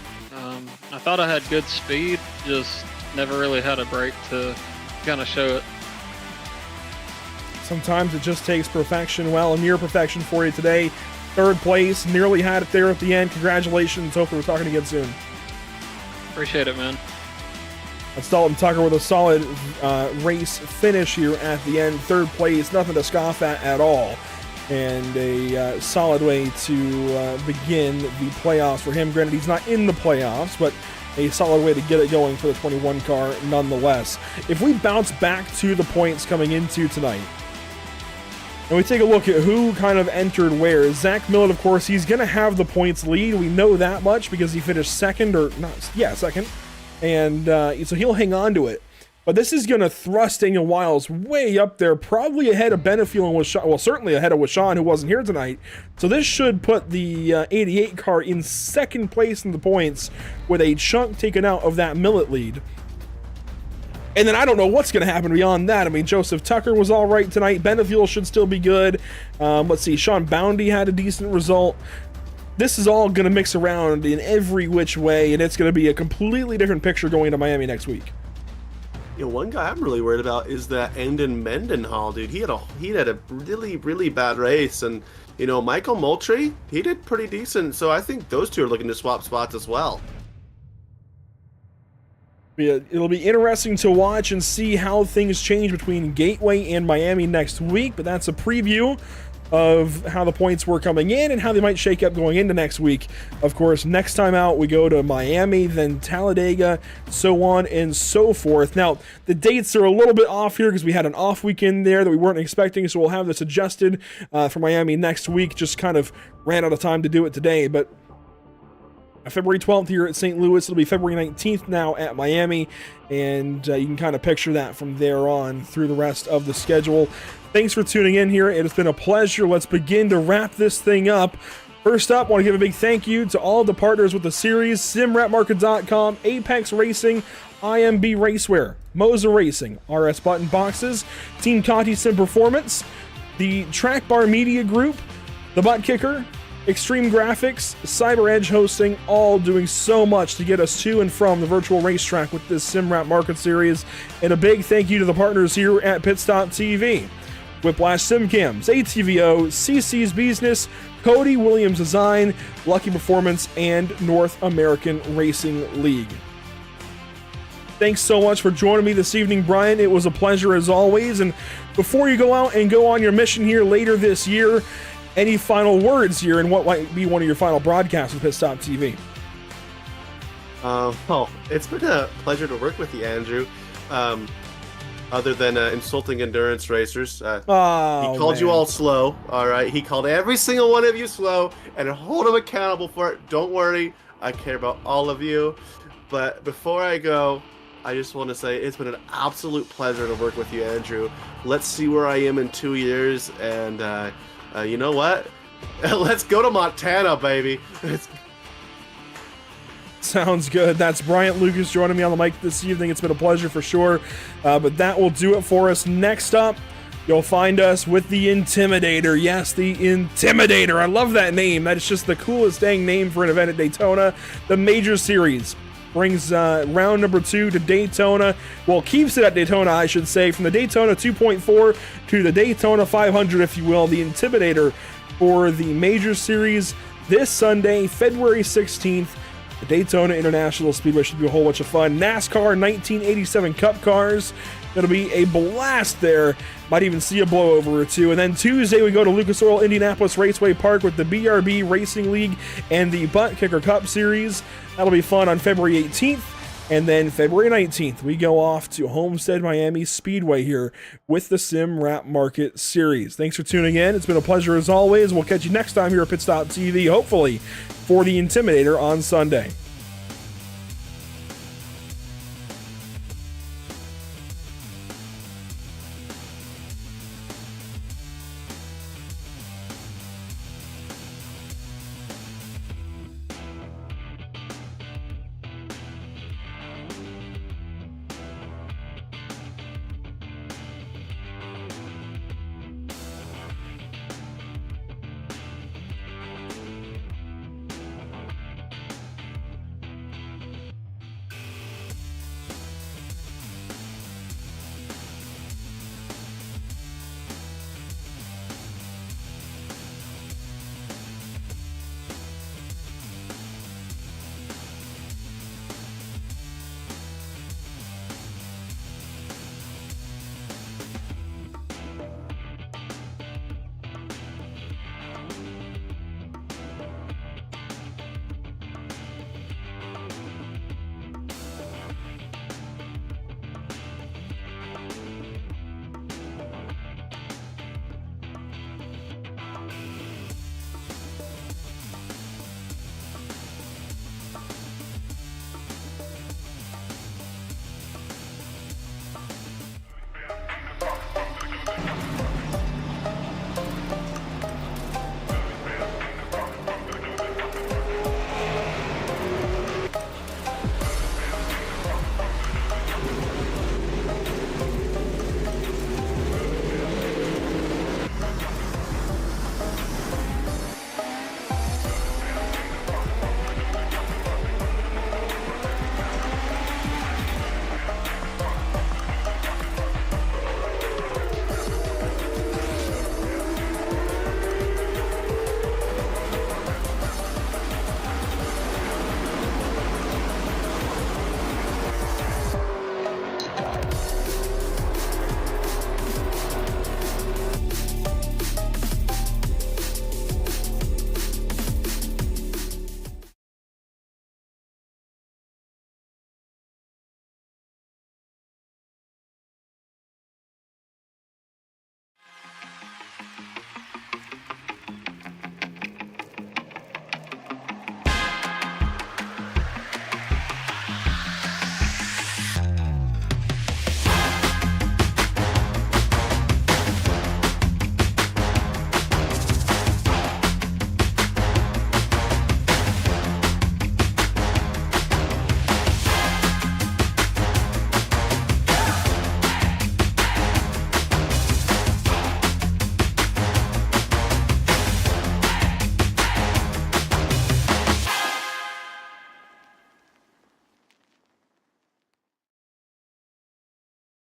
I thought I had good speed, just never really had a break to kind of show it. Sometimes it just takes perfection. Well, a near perfection for you today. Third place, nearly had it there at the end. Congratulations. Hopefully we're talking again soon. Appreciate it, man. That's Dalton Tucker with a solid race finish here at the end. Third place, nothing to scoff at all. And a solid way to begin the playoffs for him. Granted, he's not in the playoffs, but a solid way to get it going for the 21 car nonetheless. If we bounce back to the points coming into tonight, and we take a look at who kind of entered where. Zach Millett, of course, he's going to have the points lead. We know that much because he finished second. And so he'll hang on to it. But this is going to thrust Daniel Wiles way up there, probably ahead of Benefiel and Washawn. Well, certainly ahead of Washawn, who wasn't here tonight. So this should put the 88 car in second place in the points with a chunk taken out of that Millett lead. And then I don't know what's going to happen beyond that. I mean, Joseph Tucker was all right tonight. Benefiel should still be good. Let's see, Sean Boundy had a decent result. This is all going to mix around in every which way, and it's going to be a completely different picture going to Miami next week. You know, one guy I'm really worried about is that Endon Mendenhall, dude. He had a really, really bad race, and you know, Michael Moultrie, he did pretty decent. So I think those two are looking to swap spots as well. Yeah, it'll be interesting to watch and see how things change between Gateway and Miami next week, but that's a preview of how the points were coming in and how they might shake up going into next week. Of course, next time out we go to Miami, then Talladega, so on and so forth. Now, the dates are a little bit off here because we had an off weekend there that we weren't expecting, so we'll have this adjusted for Miami next week. Just kind of ran out of time to do it today, but February 12th here at St. Louis. It'll be February 19th now at Miami, and you can kind of picture that from there on through the rest of the schedule. Thanks for tuning in here. It has been a pleasure. Let's begin to wrap this thing up. First up, I want to give a big thank you to all the partners with the series: SimRapMarket.com, Apex Racing, IMB Racewear, Moser Racing, RS Button Boxes, Team Conti Sim Performance, the Track Bar Media Group, the Butt Kicker, Extreme Graphics, Cyber Edge Hosting, all doing so much to get us to and from the virtual racetrack with this SimRap Market Series. And a big thank you to the partners here at Pitstop TV: Whiplash SimCams, ATVO, CC's Business, Cody Williams Design, Lucky Performance, and North American Racing League. Thanks so much for joining me this evening, Brian. It was a pleasure as always. And before you go out and go on your mission here later this year, any final words here and what might be one of your final broadcasts with Pitstop TV? Well, it's been a pleasure to work with you, Andrew. Other than insulting endurance racers, he called you all slow. All right, he called every single one of you slow, and hold him accountable for it. Don't worry, I care about all of you. But before I go, I just want to say it's been an absolute pleasure to work with you, Andrew. Let's see where I am in 2 years, and you know what? Let's go to Montana, baby. Sounds good. That's Bryant Lucas joining me on the mic this evening. It's been a pleasure for sure. But that will do it for us. Next up, you'll find us with the Intimidator. Yes, the Intimidator. I love that name. That is just the coolest dang name for an event at Daytona. The Major Series brings round number 2 to Daytona. Well, keeps it at Daytona, I should say. From the Daytona 2.4 to the Daytona 500, if you will. The Intimidator for the Major Series this Sunday, February 16th. The Daytona International Speedway should be a whole bunch of fun. NASCAR 1987 Cup cars. It'll be a blast there. Might even see a blowover or two. And then Tuesday, we go to Lucas Oil Indianapolis Raceway Park with the BRB Racing League and the Butt Kicker Cup Series. That'll be fun on February 18th. And then February 19th, we go off to Homestead Miami Speedway here with the Sim Rap Market Series. Thanks for tuning in. It's been a pleasure as always. We'll catch you next time here at Pit Stop TV, hopefully for the Intimidator on Sunday.